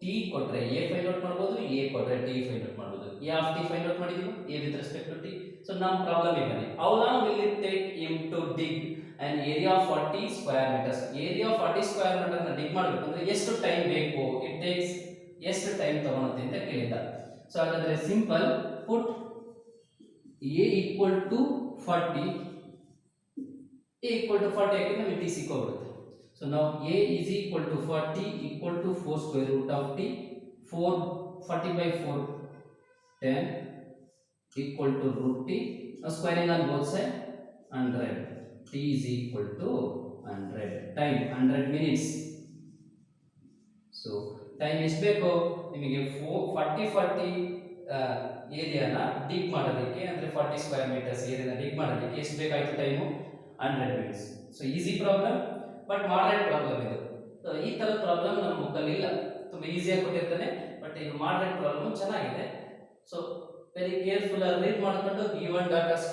t ಕೊಟ್ರೆ a ಫೈಂಡ್ ಔಟ್ ಮಾಡಬಹುದು, a ಕೊಟ್ರೆ t ಫೈಂಡ್ ಔಟ್ ಮಾಡಬಹುದು. a of t find out ಮಾಡಿದೀವಿ a with respect to t. So ನಮ್ಮ ಪ್ರಾಬ್ಲಮ್ ಇದೆ. How long will it take him to dig an area of 40 square meters? area of 40 square meter ನ dig ಮಾಡಬೇಕು ಅಂದ್ರೆ ಎಷ್ಟು time ಬೇಕು? It takes ಎಷ್ಟು time ತಗೊಳುತ್ತೆ ಅಂತ ಕೇಳಿದ. ಸೊ ಹಾಗಾದ್ರೆ simple put a equal to 40 ಹಾಕಿ ನಮಗೆ t ಸಿಕ್ಕೋಬಿಡುತ್ತೆ. So now a is equal to 40 equal to 4 square root of t. 40 by 4 10 equal to root t. Now squaring on both sides 100. T is equal to 100. Time 100 minutes. So time ಎಷ್ಟು ಬೇಕು ನಿಮಗೆ 40 ಏರಿಯಾನ ಡಿಗ್ ಮಾಡೋದಕ್ಕೆ ಅಂದ್ರೆ 40 square metres ಏರಿಯಾನ ಡಿಗ್ ಮಾಡೋದಕ್ಕೆ ಎಷ್ಟು ಬೇಕಾಯಿತು time? 100 minutes. So easy problem but moderate problem ಇದು. So ಈ ತರ ಪ್ರಾಬ್ಲಮ್ ನಮ್ಮ ಬುಕ್ಕಲ್ಲಿ ಇಲ್ಲ. ತುಂಬಾ ಈಸಿಯಾಗಿ ಕೊಟ್ಟಿರ್ತಾನೆ ಬಟ್ ಇದು moderate ಪ್ರಾಬ್ಲಮ್ ಚೆನ್ನಾಗಿದೆ. ಸೊ ವೆರಿ ಕೇರ್ಫುಲ್ ಆಗಿ ರೀಡ್ ಮಾಡ್ಕೊಂಡು ಗಿವನ್ ಡಾಟಾಸ್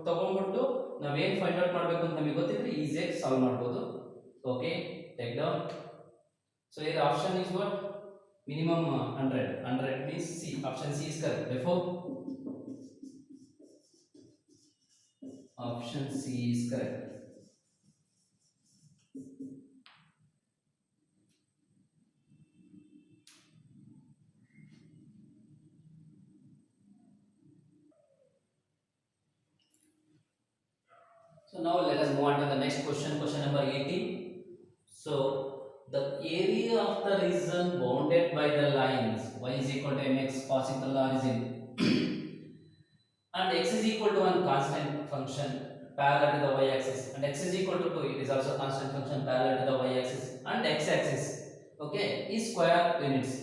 ತಗೊಂಡ್ಬಿಟ್ಟು ನಾವೇನು ಫೈಂಡ್ ಔಟ್ ಮಾಡಬೇಕು ಅಂತ ನಮಗೆ ಗೊತ್ತಿದ್ರೆ ಈಸಿಯಾಗಿ ಸಾಲ್ವ್ ಮಾಡ್ಬೋದು. Okay, take down. So here option is what? Minimum 100. 100 means C. Option C is correct. Therefore, option C is correct. So now let us move on to the next question. Question number 18. So the area of the region bounded by the lines y is equal to mx passing through the origin and x is equal to one constant function parallel to the y axis and x is equal to 2, it is also constant function parallel to the y axis and x axis. Okay, is square units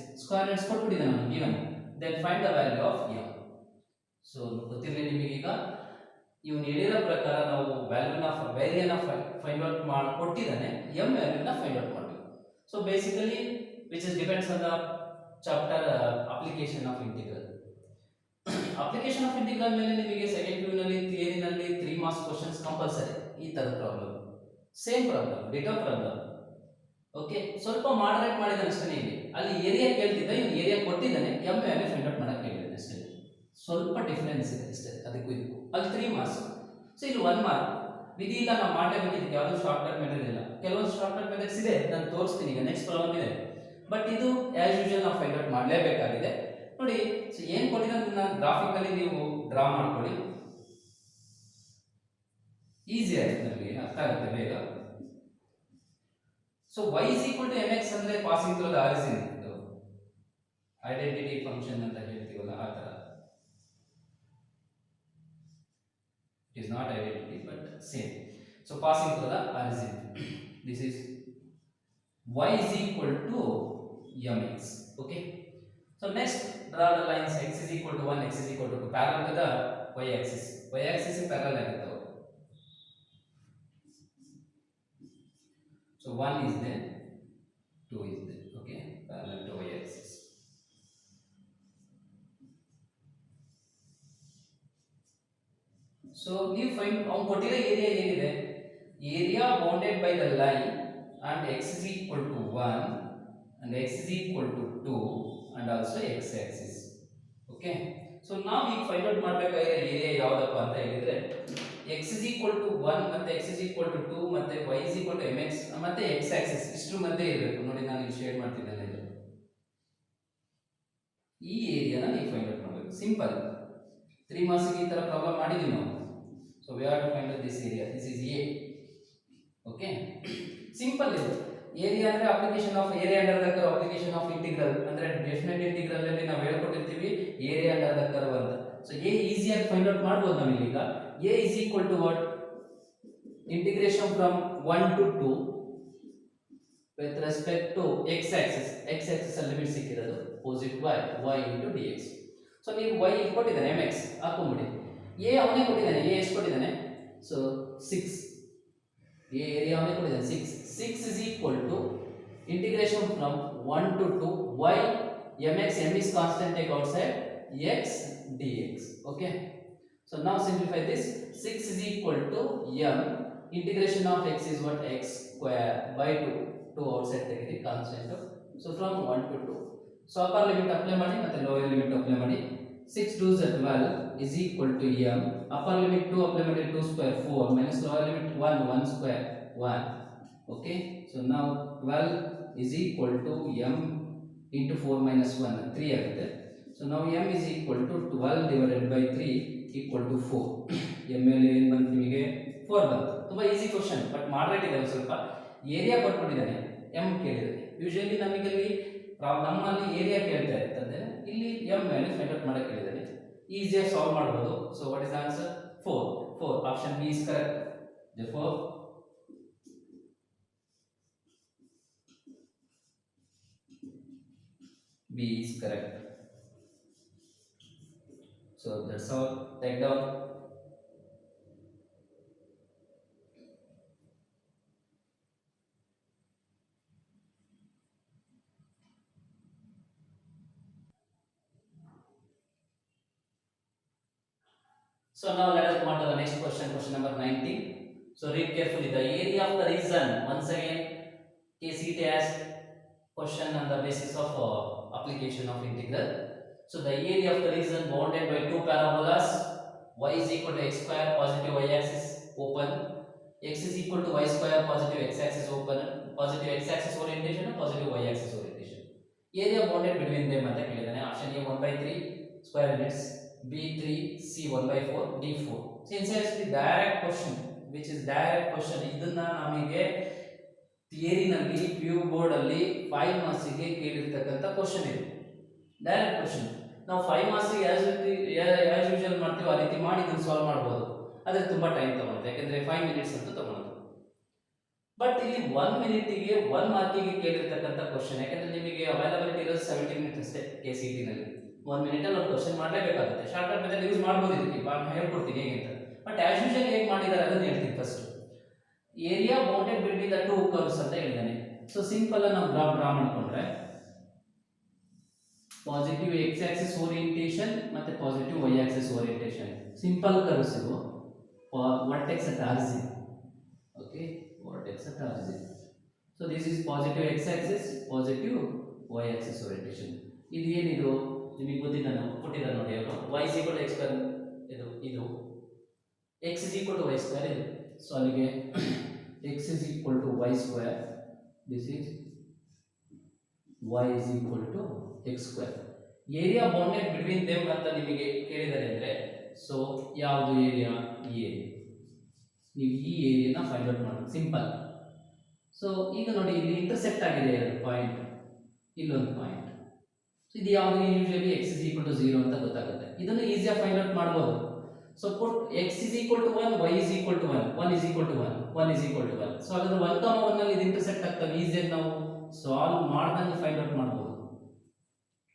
ಕೊಟ್ಬಿಟ್ಟಿದೆ ನಮಗೆ given. Then find the value of m. So ಗೊತ್ತಿರಲಿ ನಿಮಗೆ ಈಗ ಇವನು ಹೇಳಿರೋ ಪ್ರಕಾರ ನಾವು ವ್ಯಾಲ್ಯೂನ find out ಮಾಡಿ ಕೊಟ್ಟಿದ್ದಾನೆ, m ವ್ಯಾಲ್ಯೂನ ಫೈಂಡ್ ಔಟ್ ಮಾಡಬೇಕು. So basically which is depends on the chapter application of integral. Application of integral ಮೇಲೆ ನಿಮಗೆ ಸೆಕೆಂಡ್ ಪಿ ನಲ್ಲಿ ಥಿಯರಿನಲ್ಲಿ 3 ಮಾರ್ಕ್ಸ್ ಕ್ವಶನ್ಸ್ ಕಂಪಲ್ಸರಿ. ಈ ತರ problem same problem, ditto problem. Okay, ಸ್ವಲ್ಪ ಮಾಡರೇಟ್ ಮಾಡಿದಾನೆ ಅಷ್ಟೇ. ಇಲ್ಲಿ ಅಲ್ಲಿ ಏರಿಯಾ ಕೇಳ್ತಿದ್ದ, ಇವನು ಏರಿಯಾ ಕೊಟ್ಟಿದ್ದಾನೆ, m ವ್ಯಾಲ್ಯೂ ಫೈಂಡ್ ಔಟ್ ಮಾಡಕ್ಕೆ ಹೇಳಿದ್ದಾನೆ ಅಷ್ಟೇ. ಸ್ವಲ್ಪ ಡಿಫರೆನ್ಸ್ ಇದೆ ಅಷ್ಟೇ ಅದಕ್ಕೂ ಇದಕ್ಕೂ. ಅಲ್ಲಿ 3 ಮಾರ್ಕ್ಸ್. ಸೊ ಇಲ್ಲಿ 1 ಮಾರ್ಕ್ ವಿಧಿ ಇಲ್ಲ, ನಾವು ಮಾಡಲೇಬೇಕಿದ್ದಕ್ಕೆ ಯಾವುದು ಶಾರ್ಟ್ ಕಟ್ ಮೆಥಡ್ ಇಲ್ಲ. ಕೆಲವೊಂದು ಶಾರ್ಟ್ ಕಟ್ ಮೆಥಡ್ಸ್ ಇದೆ, ನಾನು ತೋರಿಸ್ತೀನಿ ಈಗ. ನೆಕ್ಸ್ಟ್ ಪ್ರಾಬ್ಲಮ್ ಇದೆ ಬಟ್ ಇದು ಆಸ್ ಯೂಶುವಲ್ ನಾವು ಫೈಂಡ್ ಔಟ್ ಮಾಡಲೇಬೇಕಾಗಿದೆ. ನೋಡಿ, ಸೊ ಏನು ಕೊಟ್ಟಿರೋದನ್ನ ಗ್ರಾಫಿಕಲಿ ನೀವು ಡ್ರಾ ಮಾಡ್ಕೊಳ್ಳಿ, ಈಸಿ ಆಗುತ್ತೆ, ನಮಗೆ ಅರ್ಥ ಆಗುತ್ತೆ ಬೇಗ. So y is equal to mx ಅಂದ್ರೆ ಪಾಸಿಂಗ್ ಥ್ರೂ ದ ಆರಿಜಿನ್, ಇದು ಐಡೆಂಟಿಟಿ ಫಂಕ್ಷನ್ ಅಂತ ಹೇಳ್ತೀವಲ್ಲ ಆ ತರ. It is not identity but same. So passing through the origin, this is y is equal to mx. Okay, so next draw the lines x is equal to 1, x is equal to 2 parallel to the y axis. Y axis is parallel ಆಗಿತ್ತು. So 1 is there, 2 is there. Okay, parallel to y axis. So ನೀವು find ಅವ್ನು ಕೊಟ್ಟಿರೋ area ಏನಿದೆ, area bounded by the line and x is equal to 1 and x is equal to 2 and also x axis. Okay, so ನಾವು ಈಗ find out ಮಾಡಬೇಕಾಗಿರೋ area ಯಾವುದಪ್ಪ ಅಂತ ಹೇಳಿದ್ರೆ x is equal to 1 ಮತ್ತೆ x is equal to 2 ಮತ್ತೆ y is equal to mx ಮತ್ತೆ x axis ಇಷ್ಟರ ಮಧ್ಯೆ ಇರಬೇಕು. ನೋಡಿ ನಾನು ಇಲ್ಲಿ ಶೇರ್ ಮಾಡ್ತಿದ್ದೇನೆ, ಇದು ಈ ಏರಿಯಾನ ನೀವು ಫೈಂಡ್ ಔಟ್ ಮಾಡಬೇಕು. ಸಿಂಪಲ್, 3 ಮಾರ್ಕ್ಸ್ಗೆ ಈ ತರ ಪ್ರಾಬ್ಲಮ್ ಮಾಡಿದ್ವಿ ನಾವು. So we have to find out this area. This is a. Okay, simple ಇದು. ಏರಿಯಾ ಅಂದ್ರೆ application of area under the curve, application of integral ಅಂದ್ರೆ ಡೆಫಿನೆಟ್ ಇಂಟಿಗ್ರಲ್ ಅಲ್ಲಿ ನಾವು ಹೇಳ್ಕೊಟ್ಟಿರ್ತೀವಿ ಏರಿಯಾ ಅಂಡರ್ ದ ಕರ್ವ್ ಅಂತ. ಸೊ ಎ ಈಸಿಯಾಗಿ find out ಮಾಡಬಹುದು ನಾವು ಇಲ್ಲಿ. ಈಗ a is equal to what, integration from 1 to 2 with respect to x axis. x axis ಅಲ್ಲಿ ಲಿಮಿಟ್ ಸಿಕ್ಕಿರೋದು opposite y into dx. So ನೀವು y ಇಲ್ಲಿ ಕೊಟ್ಟಿದ್ದಾನೆ mx ಹಾಕೊಂಬಿಡಿ. a ಅವನೇ ಕೊಟ್ಟಿದ್ದಾನೆ, a ಎಷ್ಟು ಕೊಟ್ಟಿದ್ದಾನೆ, ಸೊ 6. a ಏರಿಯಾ ಅವನೇ ಕೊಟ್ಟಿದ್ದಾನೆ 6. 6 is equal to integration from 1 to 2 y mx, m is constant, take outside, x dx. Okay, so now simplify this. 6 is equal to m integration of x is what, x square by 2 outside take the constant. So from 1 to 2, so upper limit apply ಮಾಡಿ ಮತ್ತೆ lower limit apply ಮಾಡಿ. 6 2s are 12 is equal to m, upper limit 2 apply ಮಾಡಿ 2 square 4 minus lower limit 1 square 1. Okay, so now 12 is equal to m into 4 minus 1 3 ಆಗುತ್ತೆ. So now m is equal to 12 divided by 3 equal to 4. m ಮೇಲೆ ಏನು ಬಂತು ನಿಮಗೆ, 4 ಬಂತು. ತುಂಬಾ easy question, but moderate ಇದೆ. ಒಂದು ಸ್ವಲ್ಪ ಏರಿಯಾ ಕೊಟ್ಬಿಟ್ಟಿದ್ದಾನೆ, m ಕೇಳಿದ್ದಾನೆ. ಯೂಶುವಲಿ ನಮಗೆ ಅಲ್ಲಿ ನಮ್ಮಲ್ಲಿ ಏರಿಯಾ ಕೇಳ್ತಾ ಇರ್ತದೆ, ಇಲ್ಲಿ m ಮೇಲೆ ಫೈಂಡ್ ಔಟ್ ಮಾಡಕ್ಕೆ ಹೇಳಿದ್ದಾನೆ. ಈಸಿಯಾಗಿ ಸಾಲ್ವ್ ಮಾಡಬಹುದು. So what is answer, 4. Option B is correct. therefore B is correct. So that's all. Take down. So now let us move on to the next question, question number 19. So read carefully. The area of the region, once again KCT asked question on the basis of application of integral. So the area of the region bounded by two parabolas, y is equal to x square, positive y axis open, x is equal to y square, positive x axis open, positive x axis orientation and positive y axis orientation. Area bounded between them ಅಂತ ಕೇಳಿದಾನೆ. Option A 1/3 square units, b 3, c 1/4, d 4. Since it's the direct question, which is direct question, ಇದನ್ನ ನಮಗೆ ಥಿಯರಿನಲ್ಲಿ PU board ಅಲ್ಲಿ 5 marks ಗೆ ಕೇಳಿರ್ತಕ್ಕಂತ question ಇದೆ, direct question. ನಾವು 5 marks ಗೆ as usual ಮಾಡ್ತೀವಿ ಆ ರೀತಿ ಮಾಡಿ ಇದನ್ನ ಸಾಲ್ವ್ ಮಾಡಬಹುದು. ಆದ್ರೆ ತುಂಬಾ ಟೈಮ್ ತಗೊಳುತ್ತೆ, ಯಾಕಂದ್ರೆ 5 ಮಿನಿಟ್ಸ್ ಅಂತ ತಗೊಳುತ್ತೆ. ಬಟ್ ಇಲ್ಲಿ 1 ಮಿನಿಟ್ ಗೆ 1 ಮಾರ್ಕ್ ಗೆ ಕೇಳಿರ್ತಕ್ಕಂತ ಕ್ವಶನ್, ಯಾಕಂದ್ರೆ ನಿಮಗೆ ಅವೈಲಬಿಲಿಟಿ ಇರೋದು 70 ಮಿನಿಟ್ಸ್ ಅಷ್ಟೇ ಕೆಸಿಟಿ ನಲ್ಲಿ. 1 ಮಿನಿಟ್ ಅಲ್ಲಿ ಒಂದು ಕ್ವಶನ್ ಮಾಡಲೇಬೇಕಾಗುತ್ತೆ. ಶಾರ್ಟ್ ಕಟ್ ಮೆಥಡ್ ಯೂಸ್ ಮಾಡಬಹುದು, ಇದಕ್ಕೆ ನಾನು ಹೇಳ್ಕೊಡ್ತೀನಿ ಹೇಗೆ ಅಂತ. ಬಟ್ ಆಸ್ ಯೂಶುವಲ್ ಹೇಗೆ ಮಾಡಿದ್ದಾರೆ ಅದನ್ನ ಹೇಳ್ತೀನಿ. First area bounded between the two curves ಅಂತ ಹೇಳಿದಾನೆ. ಸೊ ಸಿಂಪಲ್ ನಾವು ಗ್ರಾಫ್ ಡ್ರಾ ಮಾಡ್ಕೊಂಡ್ರೆ ಪಾಸಿಟಿವ್ ಎಕ್ಸ್ ಆಕ್ಸಿಸ್ ಓರಿಯಂಟೇಷನ್ ಮತ್ತೆ positive y axis orientation, simple curves ಇವು. Vertex at origin. Okay, vertex at origin. So this is positive x axis, positive y axis orientation. ಇದು ಏನಿದು ನಿಮಗೆ ಗೊತ್ತಿಲ್ಲ, ನಾವು ಕೊಟ್ಟಿದ್ದಾರೆ ನೋಡಿ. ಅವರು y is equal to x square, ಇದು x is equal to y square ಇದು. ಸೊ ಅಲ್ಲಿಗೆ x is equal to y square, this is y is equal to x square. Area bounded between them ಅಂತ ನಿಮಗೆ ಕೇಳಿದರೆ ಅಂದ್ರೆ, so ಯಾವುದು area, ಈ area. ನೀವು ಈ ಏರಿಯಾನ ಫೈಂಡ್ ಔಟ್ ಮಾಡಿ, ಸಿಂಪಲ್. ಸೊ ಈಗ ನೋಡಿ, ಇಲ್ಲಿ ಇಂಟರ್ಸೆಕ್ಟ್ ಆಗಿದೆ ಎರಡು ಪಾಯಿಂಟ್, ಇಲ್ಲೊಂದು ಪಾಯಿಂಟ್. ಸೊ ಇದು ಯಾವುದು, usually x is equal to 0 ಅಂತ ಗೊತ್ತಾಗುತ್ತೆ. ಇದನ್ನು ಈಸಿಯಾಗಿ ಫೈಂಡ್ ಔಟ್ ಮಾಡಬಹುದು. So put x is equal to 1, y is equal to 1, 1 is equal to 1, 1 is equal to 1. So ಹಾಗಾದ್ರೆ 1, 1 ನಲ್ಲಿ ಇದು ಇಂಟರ್ಸೆಕ್ಟ್ ಆಗ್ತವೆ. ಈಸಿಯಾಗಿ ನಾವು ಸಾಲ್ವ್ ಮಾಡ್ದಂಗೆ ಫೈಂಡ್ ಔಟ್ ಮಾಡಬಹುದು.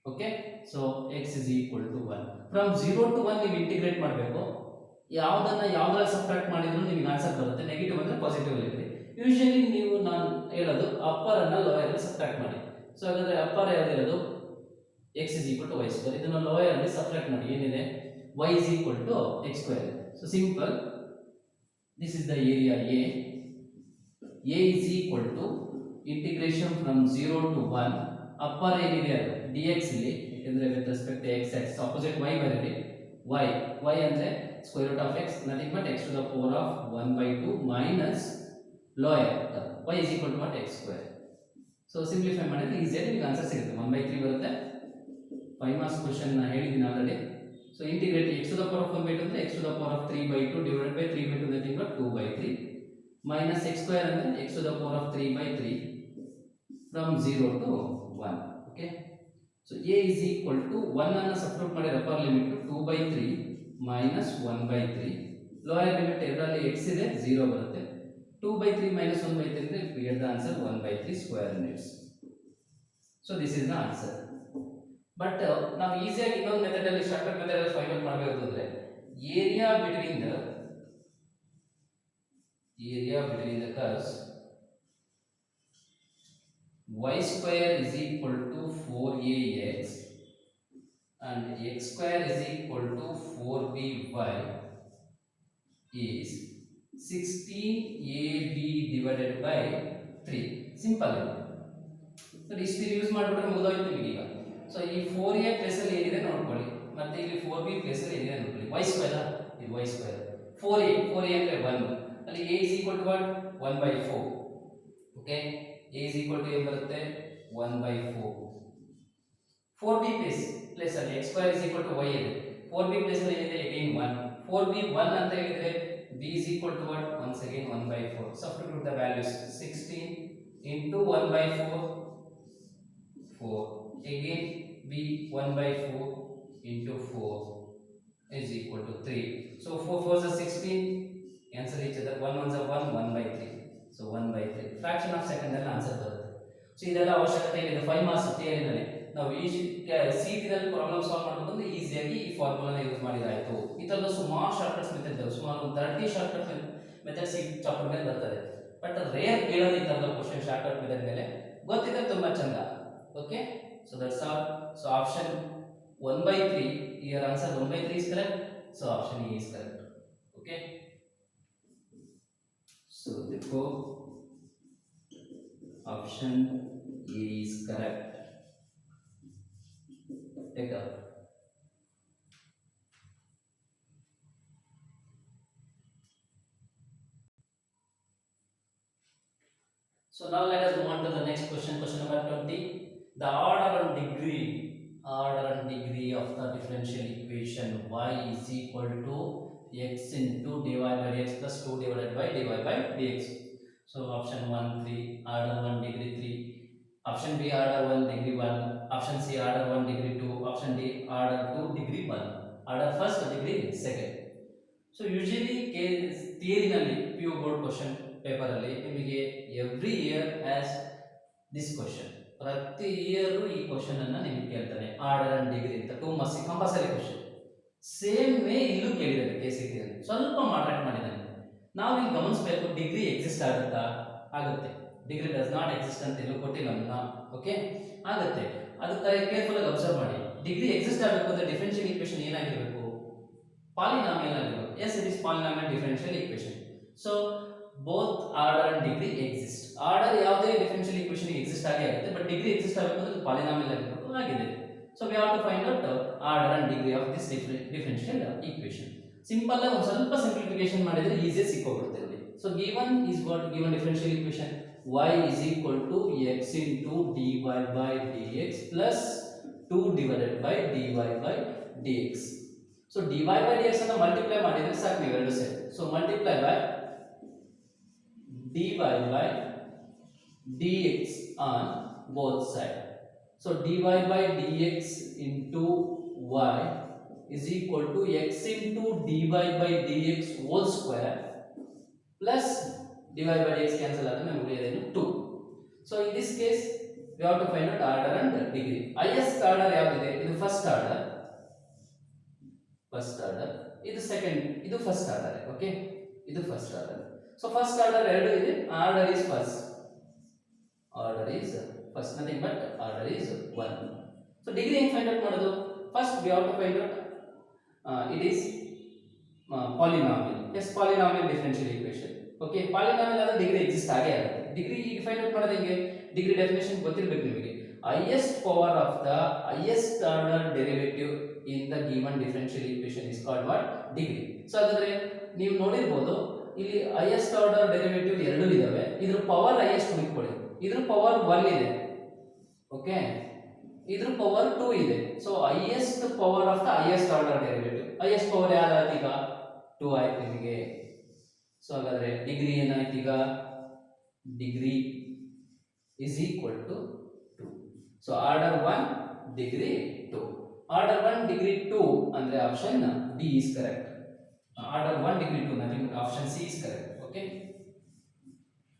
Okay, so x is equal to 1. From 0 to 1 ನೀವು ಇಂಟಿಗ್ರೇಟ್ ಮಾಡಬೇಕು. ಯಾವ್ದ್ರಲ್ಲಿ ಸಬ್ಟ್ರಾಕ್ಟ್ ಮಾಡಿದ್ರು ನಿಮಗೆ ಆನ್ಸರ್ ಬರುತ್ತೆ. ನೆಗೆಟಿವ್ ಅಂದ್ರೆ ಪಾಸಿಟಿವ್ ಇರುತ್ತೆ. ಯೂಶುವಲಿ ನೀವು ನಾನು ಹೇಳೋದು ಅಪ್ಪರ್ ಅನ್ನ ಲೋಯರ್ ಅಲ್ಲಿ ಸಬ್ಟ್ರಾಕ್ಟ್ ಮಾಡಿ. ಸೊ ಹಾಗಾದ್ರೆ ಅಪ್ಪರ್ ಯಾವ್ದಿರೋದು, x is equal to y square. ಇದನ್ನು ಲೋಯರ್ ಅಲ್ಲಿ ಸಬ್ಟ್ರಾಕ್ಟ್ ಮಾಡಿ. ಏನಿದೆ, y is equal to x square. So simple, this is the area A. A is equal to integration from 0 to 1 upper area dx ಇಲ್ಲಿ ಯಾಕಂದ್ರೆ with respect to x axis opposite y ಬರೀರಿ y ಅಂದ್ರೆ square root of x nothing but x to the power of 1 by 2 minus lower y is equal to what x square. So simplify ಮಾಡಿದ್ರೆ ಈಸಿಯಾಗಿ ನಿಮಗೆ answer ಸಿಗುತ್ತೆ 1 by 3 ಬರುತ್ತೆ 5 marks question ನಾನು ಹೇಳಿದ್ದೀನಿ already. So integrate x to the power of 1 by 2 ಅಂದ್ರೆ x to the power of 3 by 2 divided by 3 by 2 nothing but 2 by 3 minus x square ಅಂದ್ರೆ x to the power of 3 by 3 from 0 to 1. Okay, so a is equal to 1 ಅನ್ನು substitute ಮಾಡಿ upper limit 2 by 3 minus 1 by 3 lower limit ಇದರಲ್ಲಿ x ಇದೆ 0 ಬರುತ್ತೆ 2 by 3 minus 1 by 3 ಅಂದ್ರೆ we get the answer 1 by 3 square units. So this is the answer. But ನಾವು ಈಸಿಯಾಗಿ ಇನ್ನೊಂದು method ಅಲ್ಲಿ ಶಾರ್ಟ್ಕಟ್ ಮೆಥಡ್ ಅಲ್ಲಿ ಫೈಂಡ್ ಔಟ್ ಮಾಡಬೇಕು ಅಂದ್ರೆ area between the curves y square is equal to 4ax and x square is equal to 4by is 16ab divided by 3. Simple. So ಇಷ್ಟು use ಮಾಡಿಬಿಟ್ರೆ ಮುಗಿದೋಯ್ತು ನಿಮಗೆ ಈಗ. ಸೊ ಈ 4a ಪ್ಲೇಸ್ ಅಲ್ಲಿ ಏನಿದೆ ನೋಡ್ಕೊಳ್ಳಿ, ಮತ್ತೆ ಇಲ್ಲಿ 4b ಪ್ಲೇಸ್ ಅಲ್ಲಿ ಏನಿದೆ ನೋಡ್ಕೊಳ್ಳಿ. y ಸ್ಕ್ವೇರ್ ಇದು y ಸ್ಕ್ವೇರ್ 4a ಅಂದ್ರೆ 1 ಅಲ್ಲಿ a is equal to what 1 by 4. Okay, a is equal to ಏನು ಬರುತ್ತೆ 1 by 4. 4b ಪ್ಲೇಸ್ ಅಲ್ಲಿ x square is equal to y ಇದೆ, 4b ಪ್ಲೇಸ್ ಅಲ್ಲಿ ಏನಿದೆ again 1, 4b 1 ಅಂತ ಹೇಳಿದ್ರೆ b is equal to what once again 1 by 4. Substitute the values 16 into 1 by 4 again b 1 by 4 into 4 is equal to 3. So 4 4s are 16, answer each other 1 1s are 1 by 3. So 1 by 3 fraction of second ಅಲ್ಲಿ answer ಬರುತ್ತೆ. So ಇದೆಲ್ಲ ಅವಶ್ಯಕತೆ ಇದೆ 5 marks ಥಿಯರಿನಲ್ಲಿ ನಾವು ಈ city ನಲ್ಲಿ problem solve ಮಾಡಬೇಕಂದ್ರೆ ಈಸಿಯಾಗಿ ಈ ಫಾರ್ಮುಲಾನ ಯೂಸ್ ಮಾಡಿದಾಯ್ತು. ಈ ತರದ ಸುಮಾರು ಶಾರ್ಟ್ಕಟ್ಸ್ ಮೆಥಡ್ ಇದಾವೆ, ಸುಮಾರು 30 ಶಾರ್ಟ್ಕಟ್ ಮೆಥಡ್ಸ್ ಈ ಚಾಪ್ಟರ್ ಮೇಲೆ ಬರ್ತದೆ. ಬಟ್ ರೇರ್ ಕೇಳೋದು ಈ ತರದ ಕ್ವಶನ್ ಶಾರ್ಟ್ಕಟ್ ಮೆಥಡ್ ಮೇಲೆ ಗೊತ್ತಿದ್ರೆ ತುಂಬಾ ಚಂದ. Okay, so that's all. So option 1 by 3, your answer 1 by 3 is correct, so option E is correct. Okay, so therefore option A is correct. Take up. So now let us move on to the next question, question number 20. The order and degree of the differential equation y is equal to x into dy by dx plus 2 divided by dy by dx. So option 1 3 order 1 degree 3, option B order 1 degree 1, option C order 1 degree 2, option D order 2 degree 1, order first degree second. So usually theory ನಲ್ಲಿ PU board question paper ಅಲ್ಲಿ ನಿಮಗೆ every year has this question. ಪ್ರತಿ year ಈ question ಅನ್ನ ನಿಮಗೆ ಕೇಳ್ತಾನೆ, order and degree ಅಂತ 2 marks compulsory question. Same way ಇಲ್ಲೂ ಕೇಳಿದ್ದಾರೆ KCT ಅಲ್ಲಿ, ಸ್ವಲ್ಪ ಮಾಡರೇಟ್ ಮಾಡಿದ್ದಾನೆ. ನಾವು ಇಲ್ಲಿ ಗಮನಿಸಬೇಕು, ಡಿಗ್ರಿ ಎಕ್ಸಿಸ್ಟ್ ಆಗುತ್ತಾ? ಆಗುತ್ತೆ. ಡಿಗ್ರಿ ಡಸ್ ನಾಟ್ ಎಕ್ಸಿಸ್ಟ್ ಅಂತ ಎಲ್ಲೂ ಕೊಟ್ಟಿಲ್ಲ ನಾವು. ಓಕೆ, ಆಗುತ್ತೆ. ಅದಕ್ಕೆ ಕೇರ್ಫುಲ್ ಆಗಿ ಅಬ್ಸರ್ವ್ ಮಾಡಿ. ಡಿಗ್ರಿ ಎಕ್ಸಿಸ್ಟ್ ಆಗಬೇಕು ಅಂದ್ರೆ ಡಿಫರೆನ್ಷಿಯಲ್ ಈಕ್ವೇಷನ್ ಏನಾಗಿರಬೇಕು? ಪಾಲಿನಾಮಿಯಲ್ ಆಗಿರಬೇಕು. Yes, it is polynomial differential equation. So both order and degree exist. Order ಯಾವುದೇ ಡಿಫರೆನ್ಷಿಯಲ್ ಈಕ್ವೇಷನ್ ಎಕ್ಸಿಸ್ಟ್ ಆಗೇ ಆಗುತ್ತೆ, ಬಟ್ ಡಿಗ್ರಿ ಎಕ್ಸಿಸ್ಟ್ ಆಗಬೇಕು ಅಂದ್ರೆ ಪಾಲಿನಾಮಿಯಲ್ ಆಗಿರಬೇಕು ಆಗಿದೆ. So we have to find out order and degree of this differential equation. Simple ಆಗಿ ಒಂದು ಸ್ವಲ್ಪ ಸಿಂಪ್ಲಿಫಿಕೇಶನ್ ಮಾಡಿದ್ರೆ ಈಸಿಯಾಗಿ ಸಿಕ್ಕೋಬಿಡುತ್ತೆ ಇಲ್ಲಿ. So given is what given differential equation y is equal to x into dy by dx plus 2 divided by dy by dx. So dy by dx ಅನ್ನು multiply ಮಾಡಿದ್ರೆ ಸಾಕು ನೀವು ಎರಡು ಸೇರಿ. So multiply by dy by dx on both sides. So dy by dx into y is equal to x into dy by dx whole square plus dy by dx cancel ಆಗುತ್ತೆ, ನಮಗೆ ಉಳಿಯೋದೇನು 2. So in this case we have to find out order and degree. highest order ಯಾವ್ದಿದೆ? ಇದು first order, ಇದು second, ಇದು first order. Okay, ಇದು first order. So first order ಎರಡು ಇದೆ, order is first, nothing but order is 1. So degree ಹೆಂಗ್ find out ಮಾಡೋದು? First we have to find out it is polynomial. Yes, polynomial differential equation. Okay, polynomial ಆದ degree exist ಆಗೇ ಆಗುತ್ತೆ. Degree ಈಗ find out ಮಾಡೋದು ಹೆಂಗೆ? Degree definition ಗೊತ್ತಿರಬೇಕು ನಿಮಗೆ. highest power of the highest order derivative in the given differential equation is called what? Degree. So ಹಾಗಾದ್ರೆ ನೀವು ನೋಡಿರಬಹುದು ಇಲ್ಲಿ highest order derivative ಎರಡು ಇದಾವೆ. ಇದ್ರ ಪವರ್ highest ಹುಡುಕೊಳ್ಳಿ. ಇದ್ರ ಪವರ್ 1 ಇದೆ. ಓಕೆ, ಇದ್ರ ಪವರ್ 2 ಇದೆ. So highest power of the highest order derivative. highest power ಯಾವ್ದಾಯ್ತು ಈಗ? 2 ಆಯ್ತು ನಿಮಗೆ. ಸೊ ಹಾಗಾದ್ರೆ ಡಿಗ್ರಿ ಏನಾಯ್ತು ಈಗ? Degree is equal to 2. So order 1 degree 2. Order 1 degree 2 ಅಂದ್ರೆ option D is correct. Order 1 degree 2 nothing but option C is correct. Okay.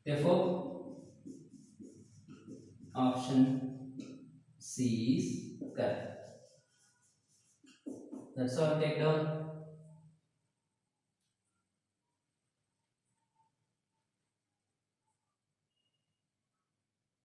Therefore option C is correct. That's all. Take down.